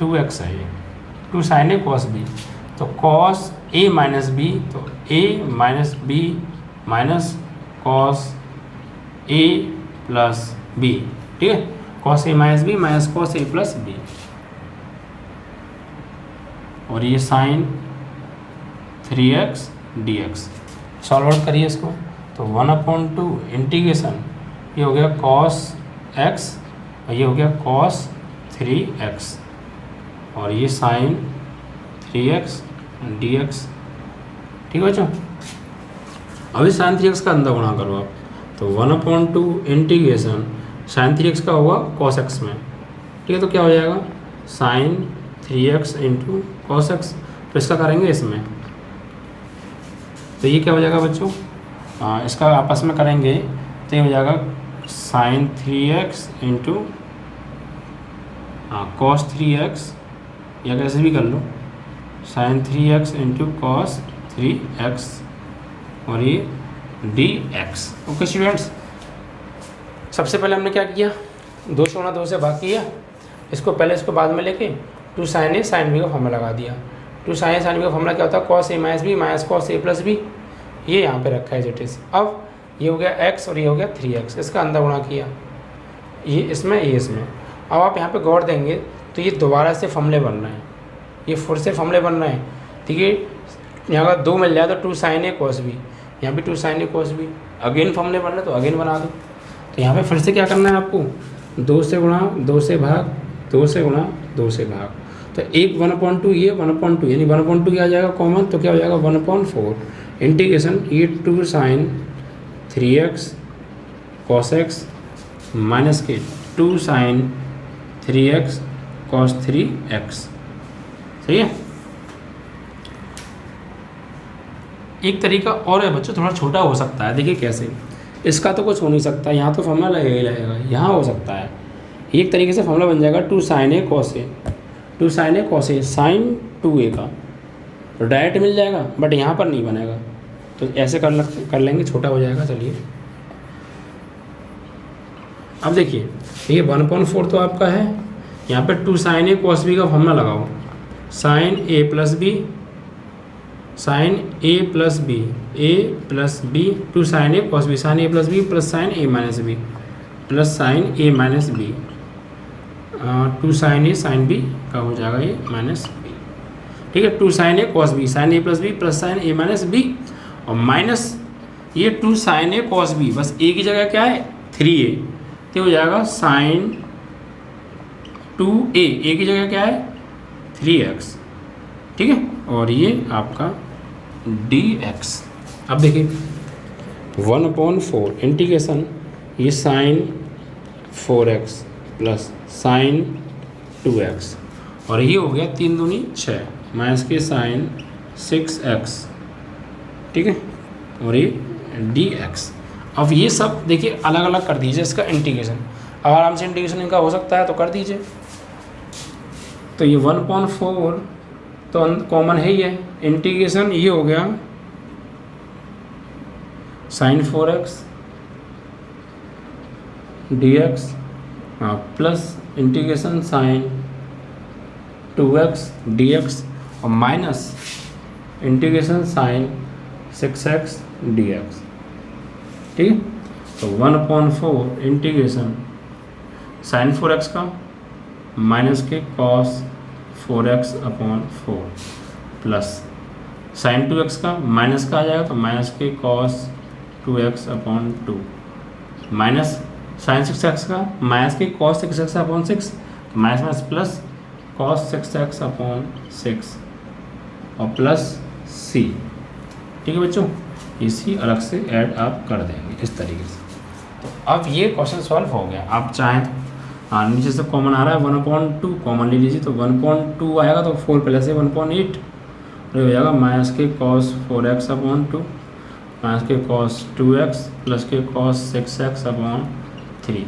2x है ये, 2 साइन ए cos b, तो cos a माइनस बी, तो a minus B minus cos a plus B, ठीक है, cos a minus B minus cos a plus b, और ये sign 3x dx। Solve out करिए इसको, तो 1/2 इंटीग्रेशन, ये हो गया cos x और ये हो गया cos 3x, और ये साइन 3x dx, ठीक है बच्चों। अभी साइन 3x का अंदर गुणा करो आप, तो 1/2 इंटीग्रेशन साइन 3x का होगा cos x में, ठीक है, तो क्या हो जाएगा sign 3x into cos x, तो इसका करेंगे इसमें, तो ये क्या हो जाएगा बच्चों, इसका आपस में करेंगे तो ये हो जाएगा sign 3x into cos 3x, या कैसे भी कर लो sign 3x into cos 3x, और ये dx। ओके स्टूडेंट्स, सबसे पहले हमने क्या किया, 2 से गुणा 2 से भाग किया, इसको पहले इसको बाद में लेके 2 साइन ए साइन बी का फॉर्मूला लगा दिया। 2 साइन ए साइन बी का फॉर्मूला क्या होता है, cos a minus B minus cos a plus B, ये यहाँ पे रखा है जेटिस। अब ये हो गया x और ये हो गया 3x, इसका अंदर गुणा किया, ये इसमें ये इसमें। अब आप यहाँ पे गौर देंगे तो ये दोबारा से फॉर्मूले बन रहे हैं, ये फिर से फॉर्मूले बन रहे हैं, ठीक है। यहाँ का 2 मिल जाए तो 2 साइन ए cos b, यहाँ भी 2 साइन ए cos b, अगेन फॉर्मूले बन रहे तो अगेन बना दो। तो यहाँ पे फिर से क्या करना है आपको, 2 से गुणा 2 से भाग, 2 से गुणा 2 से भाग, तो एक 1/2 ये 1/2 यानी 1/2 क्या आ जाएगा कॉमन, तो क्या हो जाएगा 1/4 इंटीग्रेशन ये 2 sign 3x cos x minus के 2 साइन 3x cos 3x। सही है। एक तरीका और है बच्चों, थोड़ा छोटा हो सकता है। देखिए कैसे, इसका तो कुछ हो नहीं सकता, यहाँ तो फॉर्मूला लगेगा ही लगेगा, यहाँ हो सकता है। एक तरीके से फॉर्मूला बन जाएगा 2 sin a cos a, 2 sin a cos a sin 2a का, तो डायरेक्ट मिल जाएगा, बट यहाँ पर नहीं बनेगा, तो ऐसे कर लेंगे, छोटा हो जाएगा। चलिए अब देखिए, ये 1/4 तो आपका है, यहाँ पे 2 sin a cos b का फॉर्मूला लगाओ, sin a plus B, sin a plus B, a plus B, 2 sin a cos b, sin a plus B plus sin a minus B plus sin a minus B, 2 sin a sin b का हो जाएगा ये minus B. ठीक है, 2 sin a cos b, sin a plus B plus sin a minus B, और minus ये 2 sin a cos b, बस a की जगह क्या है 3a, तो हो जाएगा sin 2a, a की जगह क्या है 3x। ठीक है, और ये आपका dx। अब देखिए 1/4 इंटीग्रेशन ये sin 4x plus sin 2x, और ये हो गया 3 दूनी 6 माइनस के sin 6x। ठीक है, और ये dx। अब ये सब देखिए अलग अलग कर दीजिए इसका इंटीग्रेशन, अब आराम से इंटीग्रेशन इनका हो सकता है तो कर दीजिए। तो ये 1/4 तो कॉमन है ही है, इंटीग्रेशन ये हो गया sin 4x dx plus integration sin 2x dx और minus integration sin 6x dx। ठीक, तो 1/4 इंटीग्रेशन sin 4x का माइनस के cos 4x/4 plus sin 2x का माइनस का आ जाएगा, तो माइनस के cos 2x/2 minus sin 6x का माइनस के cos 6x/6, minus minus plus cos 6x/6 और प्लस c। ठीक है बच्चों, इसी अलग से ऐड आप कर देंगे इस तरीके से। तो अब ये क्वेश्चन सॉल्व हो गया। आप चाहें तो नीचे से कॉमन आ रहा है 1/2 कॉमन ले लीजिए, तो 1/2 आएगा तो 4 प्लस है 1/8, और हो जाएगा माइनस के cos 4x/2 माइनस के cos 2x प्लस के cos 6x/3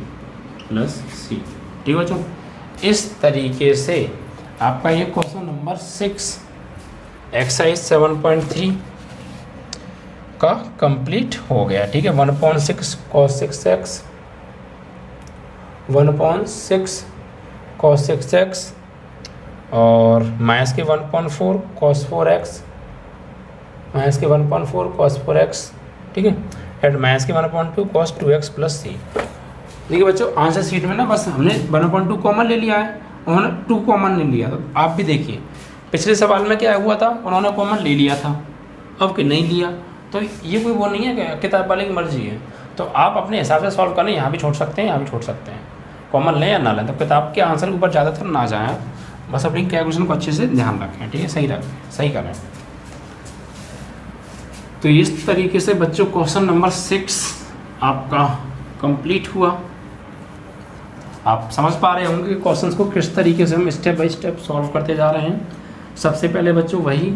प्लस c। ठीक है बच्चों, इस तरीके से आपका ये क्वेश्चन नंबर 6 एक्सरसाइज 7.3 का कंप्लीट हो गया। ठीक है, 1/6 cos 6x, 1/6 cos 6x और माइनस के 1/4 cos 4x, माइनस के 1/4 cos 4x। ठीक है, एंड माइनस के 1/2 cos 2x प्लस c। देखिए बच्चों, आंसर शीट में ना बस हमने 1/2 कॉमन ले लिया है, उन्होंने 2 कॉमन ले लिया। तो आप भी देखिए पिछले सवाल में क्या हुआ था, उन्होंने कॉमन ले लिया था, अब कि नहीं लिया, तो ये कोई वो नहीं है कि किताब वाले की मर्जी है। तो आप अपने हिसाब से सॉल्व करें, यहाँ भी छोड़ सकते हैं, यहाँ भी छोड़ सकते हैं, कॉमन लें या ना लें। तो किताब के आंसर के ऊपर ज़्यादातर ना जाएं, बस अपनी कैलकुलेशन को अच्छे से ध्यान रखें। ठीक है, सही रखें, सही करें। तो इस तरीके से बच्चों क्वेश्चन नंबर 6 आपका कंप्लीट हुआ। आप समझ पा रहे होंगे कि क्वेश्चंस को किस तरीके से हम स्टेप बाय स्टेप सॉल्व करते जा रहे हैं। सबसे पहले बच्चों वही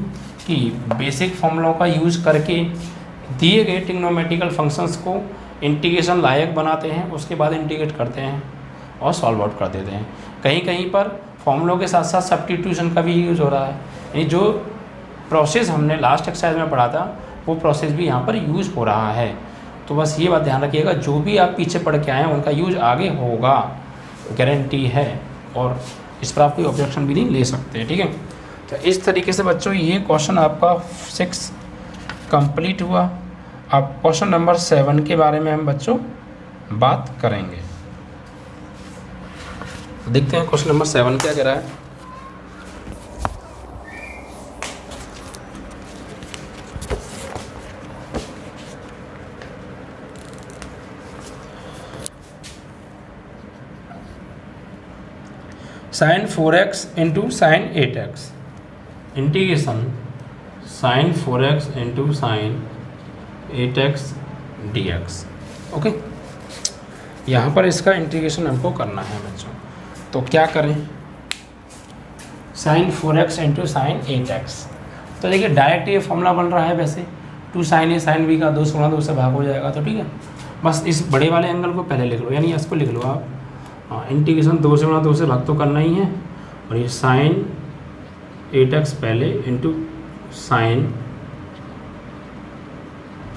कि बेसिक फॉर्मूलों का यूज़ करके दिए गए ट्रिग्नोमेट्रिकल फंक्शंस को इंटीग्रेशन लायक बनाते हैं, उसके बाद इंटीग्रेट करते हैं और सॉल्व आउट कर देते हैं। कहीं कहीं पर फॉर्मूलों के साथ साथ सब्स्टिट्यूशन का भी यूज़ हो रहा है, यानी जो प्रोसेस हमने लास्ट एक्सरसाइज में पढ़ा था वो प्रोसेस भी यहाँ पर यूज़ हो रहा है। तो बस ये बात ध्यान रखिएगा, जो भी आप पीछे पढ़ के आए हैं उनका यूज़ आगे होगा, गारंटी है, और इस पर आप कोई ऑब्जेक्शन भी नहीं ले सकते। ठीक है, तो इस तरीके से बच्चों ये क्वेश्चन आपका 6 कंप्लीट हुआ। अब क्वेश्चन नंबर 7 के बारे में हम बच्चों बात करेंगे। देखते हैं क्वेश्चन नंबर 7 क्या कह रहा है। Sine 4x into sine 8x, integration sine 4x into sine 8x dx। Okay, यहाँ पर इसका इंटीग्रेशन हमको करना है बच्चों, तो क्या करें, sign 4x into sine 8x। तो देखिए डायरेक्ट ये फॉर्मूला बन रहा है, वैसे 2 साइन ए साइन बी का 2 से 2 से भाग हो जाएगा, तो ठीक है। बस इस बड़े वाले एंगल को पहले लिख लो, यानी इसको लिख लो आप, हाँ, इंटीग्रेशन 2 से 2 से भाग तो करना ही है, और ये साइन 8x पहले into sine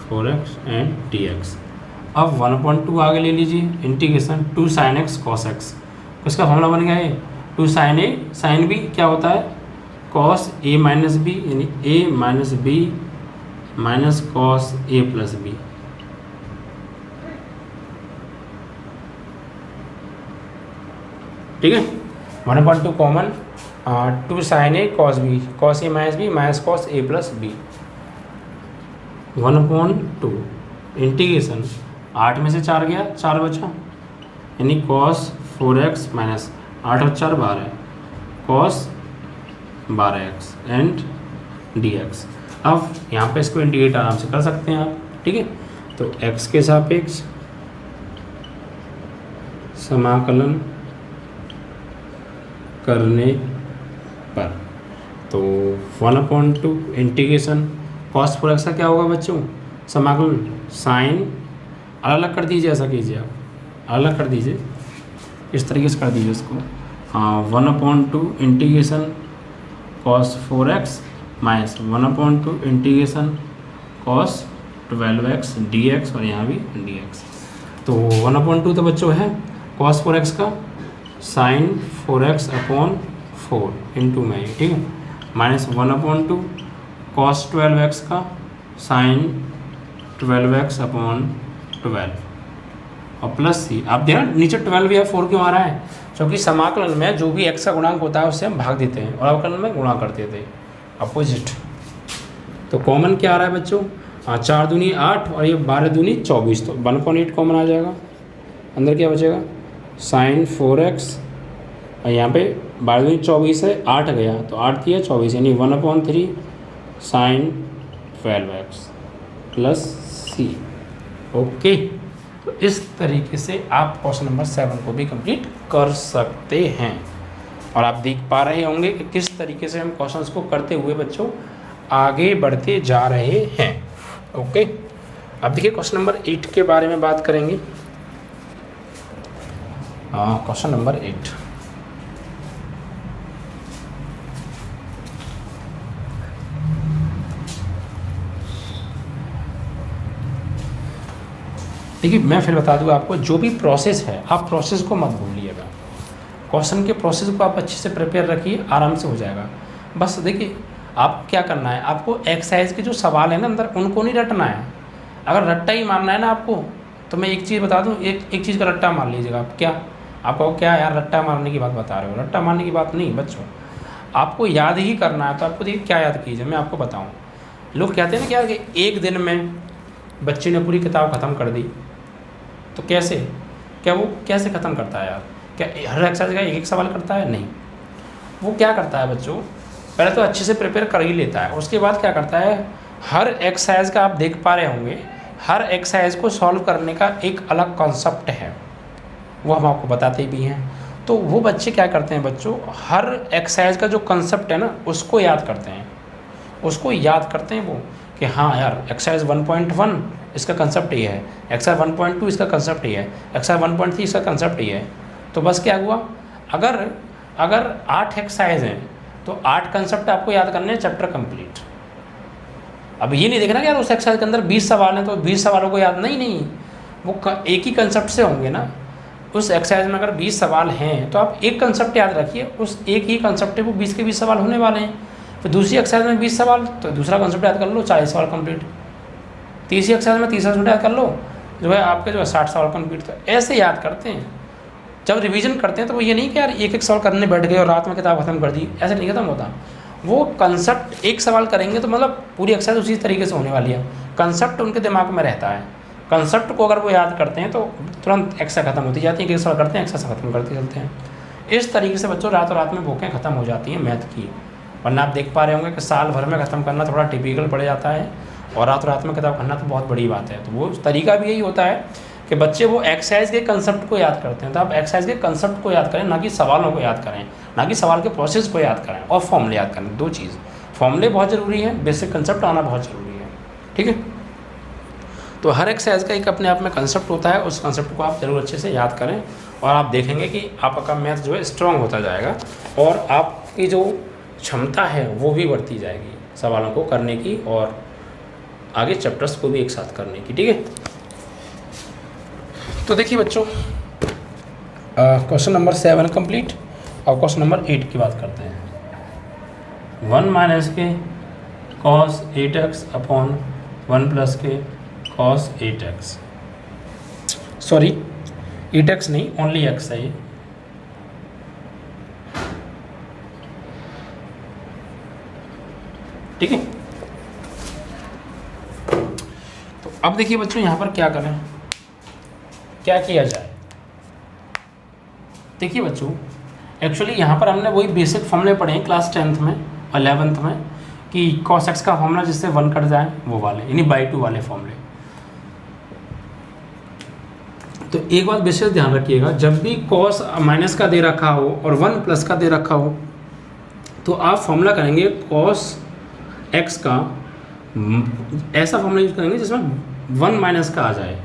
4x and dx। अब 1/2 आगे ले लीजिए, integration 2 sine x cos x, उसका फॉर्मूला बन गया है 2 साइन ए साइन बी क्या होता है cos a माइनस बी, यानी a minus B minus cos a plus B. ठीक है, 1/2 common, 2 sine A cos b, cos a minus B minus cos a plus B, 1/2 integration 8 में से 4 गया, 4 बचा, यानी cos 4x माइनस 8 और 4 12, cos 12x एंड dx। अब यहाँ पे इसको इंटीग्रेट आराम से कर सकते हैं आप, ठीक है। तो x के सापेक्ष समाकलन करने पर, तो 1/2 इंटीग्रेशन cos 4x का क्या होगा बच्चों, समाकलन साइन अलग अलग कर दीजिए, ऐसा कीजिए आप, अलग कर दीजिए, इस तरीके से कर दीजिए इसको, हाँ, 1/2 integration cos 4x minus 1/2 integration cos 12x dx, और यहाँ भी dx। तो 1/2 तो बच्चों है cos 4x का साइन 4x अपॉन 4 इंटू में, ठीक है, माइनस 1/2 cos 12x का साइन 12x अपॉन 12, और प्लस सी, आप देखना नीचे 12 या 4 क्यों आ रहा है, क्योंकि समाकलन में जो भी x का गुणांक होता है उससे हम भाग देते हैं और अवकलन में गुणा करते थे, अपोजिट। तो कॉमन क्या आ रहा है बच्चों, 4 दूनी 8 और ये 12 दूनी 24, तो 1/8 कॉमन आ जाएगा, अंदर क्या बचेगा साइन 4x, और यहाँ पे 12 दूनी 24 है, 8 गया तो 8 दिया 24, यानी 1/3 साइन 12x प्लस सी। ओके, तो इस तरीके से आप क्वेश्चन नंबर 7 को भी कंप्लीट कर सकते हैं, और आप देख पा रहे होंगे कि किस तरीके से हम क्वेश्चंस को करते हुए बच्चों आगे बढ़ते जा रहे हैं। ओके, अब देखिए क्वेश्चन नंबर 8 के बारे में बात करेंगे। क्वेश्चन नंबर 8, देखिए मैं फिर बता दूँ आपको, जो भी प्रोसेस है आप प्रोसेस को मत भूलिएगा, क्वेश्चन के प्रोसेस को आप अच्छे से प्रिपेयर रखिए, आराम से हो जाएगा। बस देखिए आप क्या करना है, आपको एक्सरसाइज के जो सवाल है ना अंदर, उनको नहीं रटना है। अगर रट्टा ही मारना है ना आपको, तो मैं एक चीज़ बता दूँ, एक चीज़ का रट्टा मार लीजिएगा आप। क्या आपको, क्या यार रट्टा मारने की बात बता रहे हो, रट्टा मारने की बात नहीं बच्चों, आपको याद ही करना है। तो आपको देखिए क्या याद कीजिए, मैं आपको बताऊँ, लोग कहते हैं ना क्या कि एक दिन में बच्चे ने पूरी किताब ख़त्म कर दी, तो कैसे, क्या वो कैसे ख़त्म करता है यार, क्या हर एक्सरसाइज का एक सवाल करता है, नहीं, वो क्या करता है बच्चों, पहले तो अच्छे से प्रिपेयर कर ही लेता है, उसके बाद क्या करता है, हर एक्सरसाइज का आप देख पा रहे होंगे, हर एक्सरसाइज को सॉल्व करने का एक अलग कॉन्सेप्ट है, वो हम आपको बताते भी हैं। तो वो बच्चे क्या करते हैं बच्चों, हर एक्सरसाइज का जो कॉन्सेप्ट है ना उसको याद करते हैं, उसको याद करते हैं वो, कि हाँ यार एक्सरसाइज 1.1 इसका कंसेप्ट ये है, एक्सरसाइज 1.2 इसका कंसेप्ट ये है, एक्सरसाइज 1.3 इसका कंसेप्ट ये है। तो बस क्या हुआ, अगर 8 एक्सरसाइज हैं तो 8 कंसेप्ट आपको याद करने हैं, चैप्टर कंप्लीट। अब ये नहीं देखना कि यार उस एक्सरसाइज के अंदर 20 सवाल हैं तो 20 सवालों को याद, नहीं, वो एक ही कंसेप्ट से होंगे ना। उस एक्सरसाइज में अगर 20 सवाल हैं तो आप एक कंसेप्ट याद रखिए, उस एक ही कंसेप्ट है वो 20 के 20 सवाल होने वाले हैं। फिर दूसरी एक्सरसाइज में 20 सवाल, तो दूसरा कंसेप्ट याद कर लो, 40 सवाल कंप्लीट। तीसरी एक्सरसाइज में तीसरा कंसेप्ट याद कर लो, जो है आपके जो है 60 सवाल कंप्लीट। तो ऐसे याद करते हैं, जब रिवीजन करते हैं तो वो ये नहीं कि यार एक सवाल करने बैठ गए और रात में किताब खत्म कर दी, ऐसे नहीं खत्म होता। वो कंसेप्ट एक सवाल करेंगे तो मतलब पूरी एक्सरसाइज उसी तरीके से होने वाली है, कंसेप्ट उनके दिमाग में रहता है। कंसेप्ट को अगर वो याद करते हैं तो तुरंत एक्सरसाइज खत्म होती जाती है, एक सवाल करते हैं एक्सरसाइज खत्म करते चलते हैं। इस तरीके से बच्चों रातों रात में बुकें ख़त्म हो जाती हैं मैथ की, वरना आप देख पा रहे होंगे कि साल भर में ख़त्म करना थोड़ा टिपिकल पड़ जाता है और रातों रात में किताब करना तो बहुत बड़ी बात है। तो वो तरीका भी यही होता है कि बच्चे वो एक्सरसाइज के कंसेप्ट को याद करते हैं। तो आप एक्सरसाइज के कंसेप्ट को याद करें, ना कि सवालों को याद करें, ना कि सवाल के प्रोसेस को याद करें और फॉर्मूले याद करें। दो चीज़, फॉर्मूले बहुत ज़रूरी है, बेसिक कंसेप्ट आना बहुत ज़रूरी है। ठीक है, तो हर एक्सरसाइज का एक अपने आप में कंसेप्ट होता है, उस कंसेप्ट को आप जरूर अच्छे से याद करें और आप देखेंगे कि आपका मैथ जो है स्ट्रॉन्ग होता जाएगा और आपकी जो क्षमता है वो भी बढ़ती जाएगी सवालों को करने की और आगे चैप्टर्स को भी एक साथ करने की। ठीक है, तो देखिए बच्चों, क्वेश्चन नंबर 7 कंप्लीट और क्वेश्चन नंबर 8 की बात करते हैं। 1 माइनस के कॉस 8x अपॉन 1 प्लस के कॉस 8x, सॉरी 8x नहीं, ओनली x है ये। ठीक है, तो अब देखिए बच्चों यहाँ पर क्या करें, क्या किया जाए। देखिए बच्चों, एक्चुअली यहाँ पर हमने वही बेसिक फॉर्मूले पढ़े हैं क्लास 10th में 11th में कि cos x का फॉर्मूला जिससे 1 कट जाए वो वाले, यानी बाई 2 वाले फॉर्मूले। तो एक बात विशेष ध्यान रखिएगा, जब भी cos माइनस का दे रखा हो और 1 प्लस का दे रखा हो तो आप फॉर्मूला करेंगे cos x का, ऐसा फॉर्मूला यूज करेंगे जिसमें 1 माइनस का आ जाए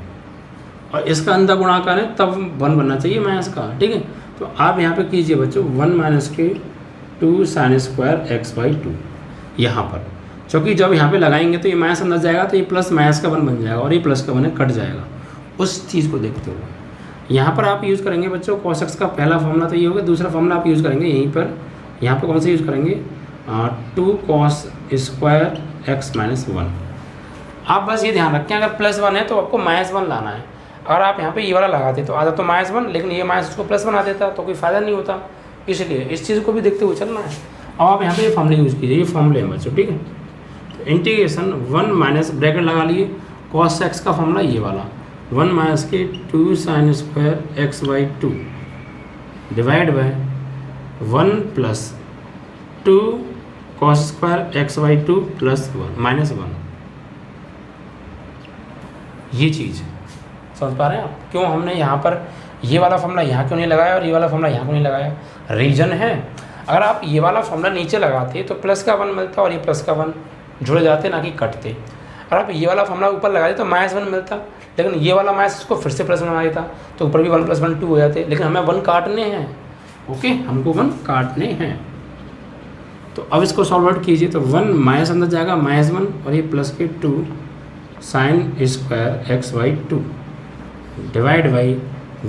और इसका अंदर गुणा करें तब 1 बनना चाहिए माइनस का। ठीक है, तो आप यहाँ पे कीजिए बच्चों 1 माइनस के 2 साइन स्क्वायर एक्स बाई 2 यहाँ पर, क्योंकि जब यहाँ पे लगाएंगे तो ये माइनस अंदर जाएगा तो ये प्लस माइनस का 1 बन जाएगा और ये प्लस का 1 कट जाएगा। उस चीज़ को देखते हुए यहाँ पर आप यूज़ करेंगे बच्चों cos x का पहला फॉर्मूला तो ये होगा, दूसरा फॉर्मूला आप यूज़ करेंगे यहीं पर, यहाँ पर कौन सा यूज़ करेंगे 2 cos स्क्वायर एक्स माइनस 1। आप बस ये ध्यान रखें अगर +1 है तो आपको -1 लाना है। अगर आप यहाँ पे ये वाला लगाते तो आता तो -1, लेकिन ये माइनस उसको प्लस बना देता तो कोई फ़ायदा नहीं होता, इसलिए इस चीज़ को भी देखते हुए चलना है। अब आप यहाँ पे ये फॉर्मूले यूज़ कीजिए, ये फॉर्मूले हैं बच्चों। ठीक है, तो इंटीग्रेशन 1 माइनस ब्रैकेट लगा लिए cos x का फॉर्मूला ये वाला 1 माइनस के 2 sine square X by 2 divide by 1 plus 2 cos square X by 2 plus 1 minus 1। ये चीज़ समझ पा रहे हैं आप, क्यों हमने यहाँ पर ये वाला फॉर्मूला यहाँ क्यों नहीं लगाया और ये वाला फॉर्मूला यहाँ क्यों नहीं लगाया? रीजन है, अगर आप ये वाला फॉर्मूला नीचे लगाते तो प्लस का 1 मिलता और ये प्लस का 1 जुड़ जाते ना कि कटते। अगर आप ये वाला फॉर्मूला ऊपर लगा देते तो -1 मिलता, लेकिन ये वाला माइनस उसको फिर से प्लस बना देता तो ऊपर भी 1 + 1 2 हो जाते, लेकिन हमें 1 काटने हैं। ओके, हमको 1 काटने हैं। तो अब इसको सॉल्व आउट कीजिए तो 1 माइनस अंदर जाएगा -1 और ये प्लस के 2 sine square X by 2 divide by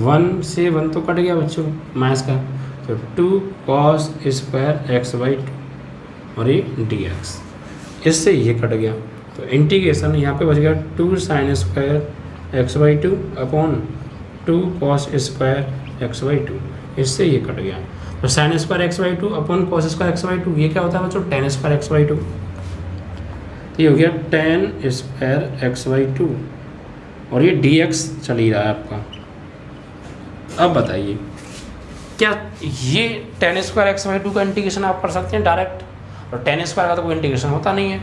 1 से 1 तो कट गया बच्चों माइनस का, तो 2 cos स्क्वायर एक्स बाई 2 और ये dx, इससे ये कट गया तो इंटीग्रेशन यहाँ पे बच गया 2 sine square X by 2 upon 2 cos square X by 2, इससे ये कट गया। तो sine square X by 2 upon cos square X by 2 ये क्या होता है बच्चों tan स्क्वायर एक्स बाई 2, तो ये हो गया tan स्क्वायर एक्स बाई 2 और ये dx चल ही रहा है आपका। अब बताइए क्या ये tan स्क्वायर एक्स बाई 2 का इंटीग्रेशन आप कर सकते हैं डायरेक्ट, और tan स्क्वायर का तो कोई इंटीग्रेशन होता नहीं है,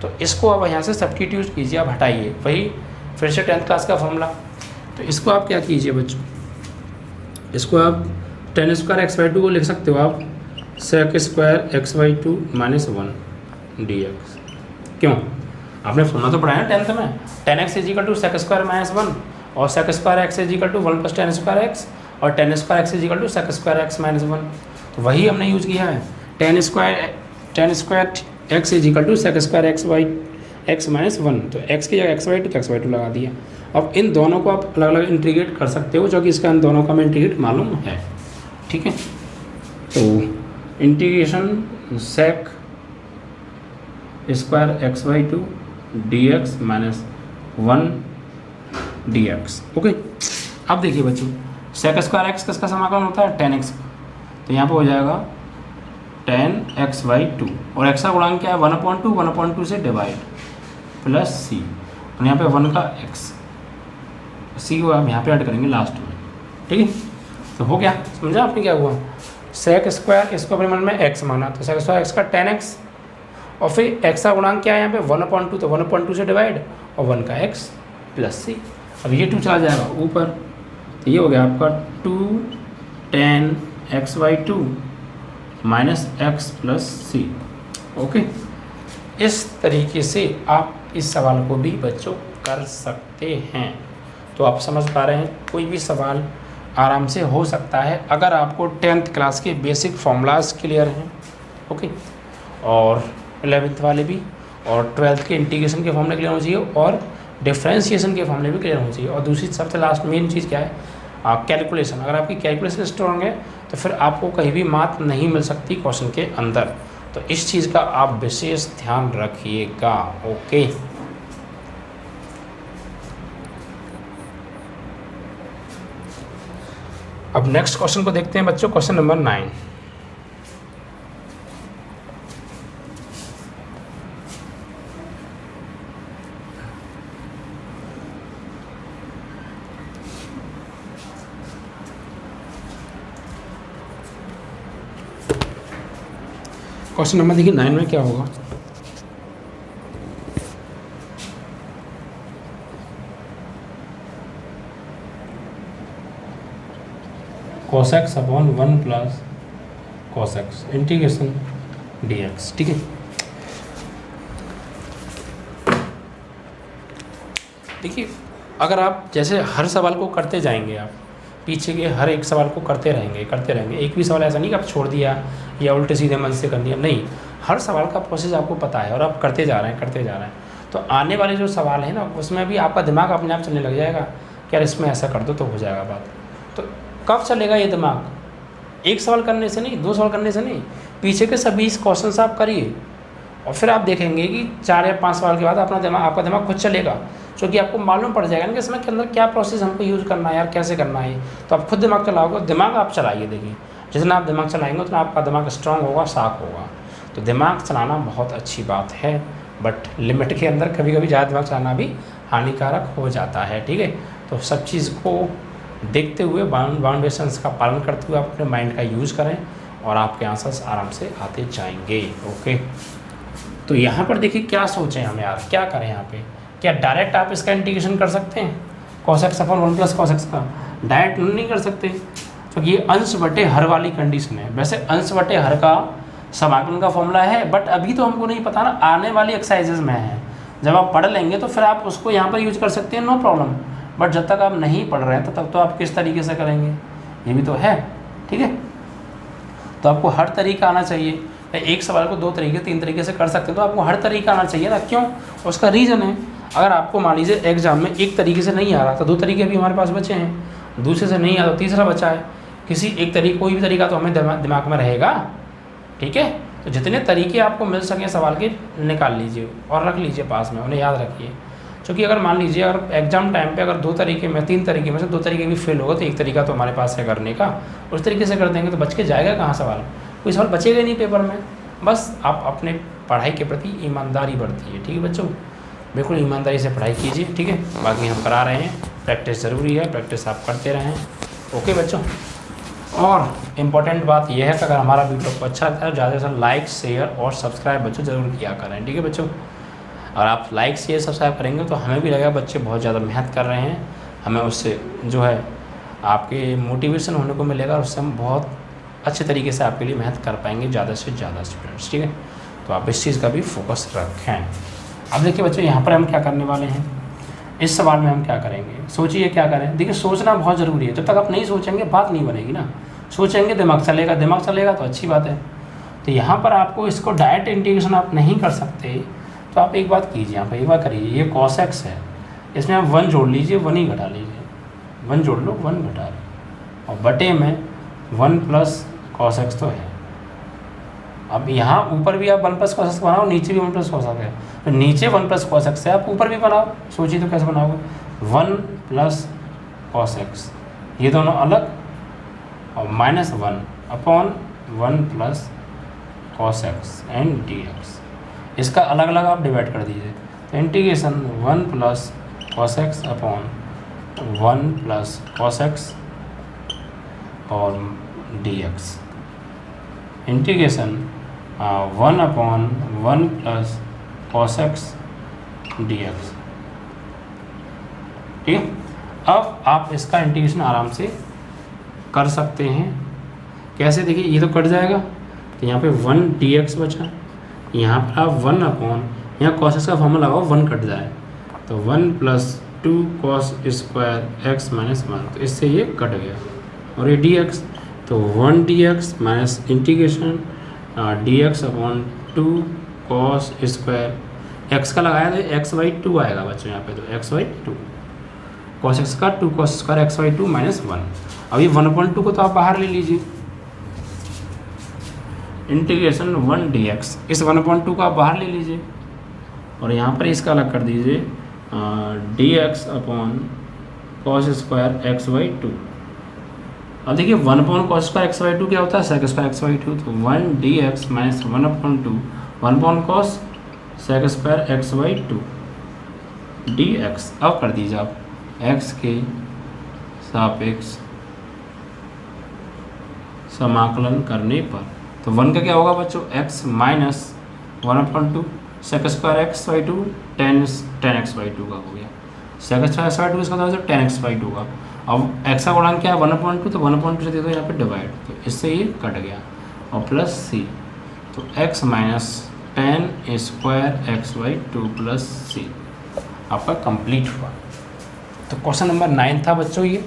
तो इसको आप यहाँ से सब्स्टिट्यूट कीजिए, आप हटाइए वही फिर से 10th क्लास का फॉर्मूला। तो इसको आप क्या कीजिए बच्चों, इसको आप tan स्क्वायर एक्स बाई 2 को लिख सकते हो आप sec square X by 2 minus 1 dx। क्यों? आपने फॉर्मूला तो पढ़ा है ना 10th में, tan x equal to sec square minus 1 और sec square X equal to 1 + tan square X और tan square X equal to sec square X minus 1, तो वही हमने यूज़ किया है। tan square X equal to sec square X by X minus 1, तो x की जगह x बाई 2 तो x बाई 2 लगा दिया। अब इन दोनों को आप अलग अलग इंटीग्रेट कर सकते हो, जो कि इसका इन दोनों का हमें इंटीग्रेट मालूम है। ठीक है, तो integration sec square X by 2 dx minus 1 dx। Okay, अब देखिए बच्चों sec स्क्वायर एक्स किसका समाकलन होता है tan x, तो यहाँ पे हो जाएगा tan x बाई 2 और x का गुणांक क्या है 1/2 से डिवाइड प्लस c और यहाँ पे 1 का x, c को हम यहाँ पे ऐड करेंगे लास्ट में। ठीक है, तो हो गया, समझा आपने क्या हुआ। सेक स्क्वायर, इसको परिमाण में एक्स माना, तो सेक स्क्वायर एक्स का 10x, और फिर एक्स का गुणांक क्या है यहाँ पे 1/2, तो 1/2 से डिवाइड और 1 का x प्लस सी। अब ये 2 चला जाएगा ऊपर, तो ये हो गया आपका 2 10x/2 माइनस एक्स प्लस सी। ओके, इस तरीके से आप इस सवाल को भी बच्चों कर सकते हैं। तो आप समझ पा रहे हैं, कोई भी सवाल आराम से हो सकता है अगर आपको 10th क्लास के बेसिक फॉर्मूलाज क्लियर हैं। ओके, और 11th वाले भी, और 12th के इंटीग्रेशन के फॉर्मूले क्लियर होने चाहिए, और डिफ्रेंशिएशन के फॉर्मूले भी क्लियर होने चाहिए। और दूसरी सबसे लास्ट मेन चीज़ क्या है, कैलकुलेशन। अगर आपकी कैलकुलेशन स्ट्रॉन्ग है तो फिर आपको कहीं भी मात नहीं मिल सकती क्वेश्चन के अंदर। तो इस चीज़ का आप विशेष ध्यान रखिएगा। ओके, अब नेक्स्ट क्वेश्चन को देखते हैं बच्चों, क्वेश्चन नंबर 9। क्वेश्चन नंबर देखिए 9 में क्या होगा। cos x upon 1 plus cos x integration dx। ठीक है, देखिए अगर आप जैसे हर सवाल को करते जाएंगे, आप पीछे के हर एक सवाल को करते रहेंगे, एक भी सवाल ऐसा नहीं कि आप छोड़ दिया या उल्टे सीधे मन से कर दिया, नहीं, हर सवाल का प्रोसेस आपको पता है और आप करते जा रहे हैं। तो आने वाले जो सवाल है ना, उसमें भी आपका दिमाग अपने आप चलने लग जाएगा कि यार इसमें ऐसा कर दो तो हो जाएगा बात। तो कब चलेगा ये दिमाग? एक सवाल करने से नहीं, 2 सवाल करने से नहीं, पीछे के सभी क्वेश्चन आप करिए और फिर आप देखेंगे कि 4 या 5 सवाल के बाद आपका दिमाग खुद चलेगा, क्योंकि आपको मालूम पड़ जाएगा ना कि इसमें के अंदर क्या प्रोसेस हमको यूज़ करना है यार, कैसे करना है। तो आप खुद दिमाग चलाओगे, दिमाग आप चलाइए। देखिए जितना आप दिमाग चलाएंगे उतना आपका दिमाग स्ट्रांग होगा, साफ होगा। तो दिमाग चलाना बहुत अच्छी बात है, बट लिमिट के अंदर कभी कभी ज़्यादा दिमाग चलाना भी हानिकारक हो जाता है। ठीक है, तो सब चीज़ को देखते हुए, बाउंडेशंस का पालन करते हुए आप अपने माइंड का यूज़ करें और आपके आंसर्स आराम से आते जाएंगे। ओके, तो यहाँ पर देखिए क्या सोचें हम यार, क्या करें यहाँ पे? क्या डायरेक्ट आप इसका इंटीग्रेशन कर सकते हैं cos x upon 1 plus cos x का? डायरेक्ट नहीं कर सकते, क्योंकि ये अंश बटे हर वाली कंडीशन है। वैसे अंश बटे हर का समाकलन का फॉर्मूला है, बट अभी तो हमको नहीं पता ना, आने वाली एक्सरसाइजेज में है। जब आप पढ़ लेंगे तो फिर आप उसको यहाँ पर यूज कर सकते हैं, नो प्रॉब्लम। बट जब तक आप नहीं पढ़ रहे हैं तब तक तो आप किस तरीके से करेंगे, ये भी तो है। ठीक है, तो आपको हर तरीका आना चाहिए। एक सवाल को 2 तरीके 3 तरीके से कर सकते हैं, तो आपको हर तरीका आना चाहिए ना। क्यों? उसका रीज़न है, अगर आपको मान लीजिए एग्जाम में एक तरीके से नहीं आ रहा तो 2 तरीके भी हमारे पास बचे हैं, दूसरे से नहीं आ तो तीसरा बचा है। किसी एक तरीके, कोई भी तरीका तो हमें दिमाग में रहेगा। ठीक है, तो जितने तरीके आपको मिल सकें सवाल के निकाल लीजिए और रख लीजिए पास में, उन्हें याद रखिए। क्योंकि अगर मान लीजिए अगर एग्जाम टाइम पे अगर 2 तरीके में 3 तरीके में से 2 तरीके भी फेल होगा तो एक तरीका तो हमारे पास है करने का, उस तरीके से कर देंगे तो बच के जाएगा कहाँ सवाल? कोई सवाल बचेगा नहीं पेपर में। बस आप अपने पढ़ाई के प्रति ईमानदारी बरतिए। ठीक है बच्चों, बिल्कुल ईमानदारी से पढ़ाई कीजिए। ठीक है, बाकी हम करा रहे हैं, प्रैक्टिस ज़रूरी है, प्रैक्टिस आप करते रहें। ओके बच्चों, और इम्पॉर्टेंट बात यह है कि अगर हमारा वीडियो आपको अच्छा लगता है ज़्यादा से लाइक शेयर और सब्सक्राइब बच्चों ज़रूर किया करें। ठीक है बच्चों, और आप लाइक शेयर सब्सक्राइब करेंगे तो हमें भी लगेगा बच्चे बहुत ज़्यादा मेहनत कर रहे हैं, हमें उससे जो है आपके मोटिवेशन होने को मिलेगा और उससे हम बहुत अच्छे तरीके से आपके लिए मेहनत कर पाएंगे ज़्यादा से ज़्यादा स्टूडेंट्स। ठीक है, तो आप इस चीज़ का भी फोकस रखें। अब देखिए बच्चों, यहाँ पर हम क्या करने वाले हैं, इस सवाल में हम क्या करेंगे, सोचिए क्या करें। देखिए सोचना बहुत ज़रूरी है, जब तक आप नहीं सोचेंगे बात नहीं बनेगी ना। सोचेंगे दिमाग चलेगा तो अच्छी बात है। तो यहाँ पर आपको इसको डायरेक्ट इंटीग्रेशन आप नहीं कर सकते, तो आप एक बात कीजिए, यहाँ पर एक बात करिए, ये cos x है, इसमें आप 1 जोड़ लीजिए, 1 ही घटा लीजिए, 1 जोड़ लो 1 घटा लो, और बटे में 1 प्लस cos x तो है। अब यहाँ ऊपर भी आप 1 प्लस cos x बनाओ, नीचे भी 1 प्लस cos x है, तो नीचे 1 प्लस cos x है, आप ऊपर भी बनाओ। सोचिए तो कैसे बनाओगे, 1 प्लस cos x, ये दोनों अलग, और -1 upon 1 plus cos x and dx, इसका अलग अलग आप डिवाइड कर दीजिए। तो integration 1 plus cos x upon 1 plus cos x और dx। Integration 1/1 plus cos x dx। ठीक है, अब आप इसका इंटीग्रेशन आराम से कर सकते हैं। कैसे, देखिए ये तो कट जाएगा, तो यहाँ पे 1 dx बचा, यहाँ पर आप 1/, यहाँ cos x का फॉर्मूला लगाओ 1 कट जाए, तो 1 + 2 cos स्क्वायर x माइनस 1, तो इससे ये कट गया। और ये dx, तो 1 dx minus integration dx/2 cos square x का लगाया तो x/2 आएगा बच्चों यहाँ पे, तो x/2 cos x का 2 cos स्क्वायर x/2 माइनस 1। अभी 1/2 को तो आप बाहर ले लीजिए, इंटीग्रेशन 1 dx, इस 1/2 को आप बाहर ले लीजिए और यहाँ पर इसका अलग कर दीजिए dx/cos स्क्वायर x/2। अब देखिए 1/cos स्क्वायर x/2 क्या होता है, sec स्क्वायर x/2, तो 1 dx minus 1/2 1/cos sec square x/2 dx। अब कर दीजिए आप x के सापेक्ष समाकलन करने पर, तो 1 का क्या होगा बच्चों, x minus 1/2 sec square x/2 tan x/2 का हो गया, sec स्क्वायर x/2 इसका मतलब tan x/2 का। अब x का गुणांक क्या है 1/2, तो 1/2 से दे दो यहाँ पे डिवाइड, तो इससे ये कट गया और प्लस c, तो x minus tan square x/2 plus c आपका कंप्लीट हुआ। तो क्वेश्चन नंबर 9 था बच्चों ये।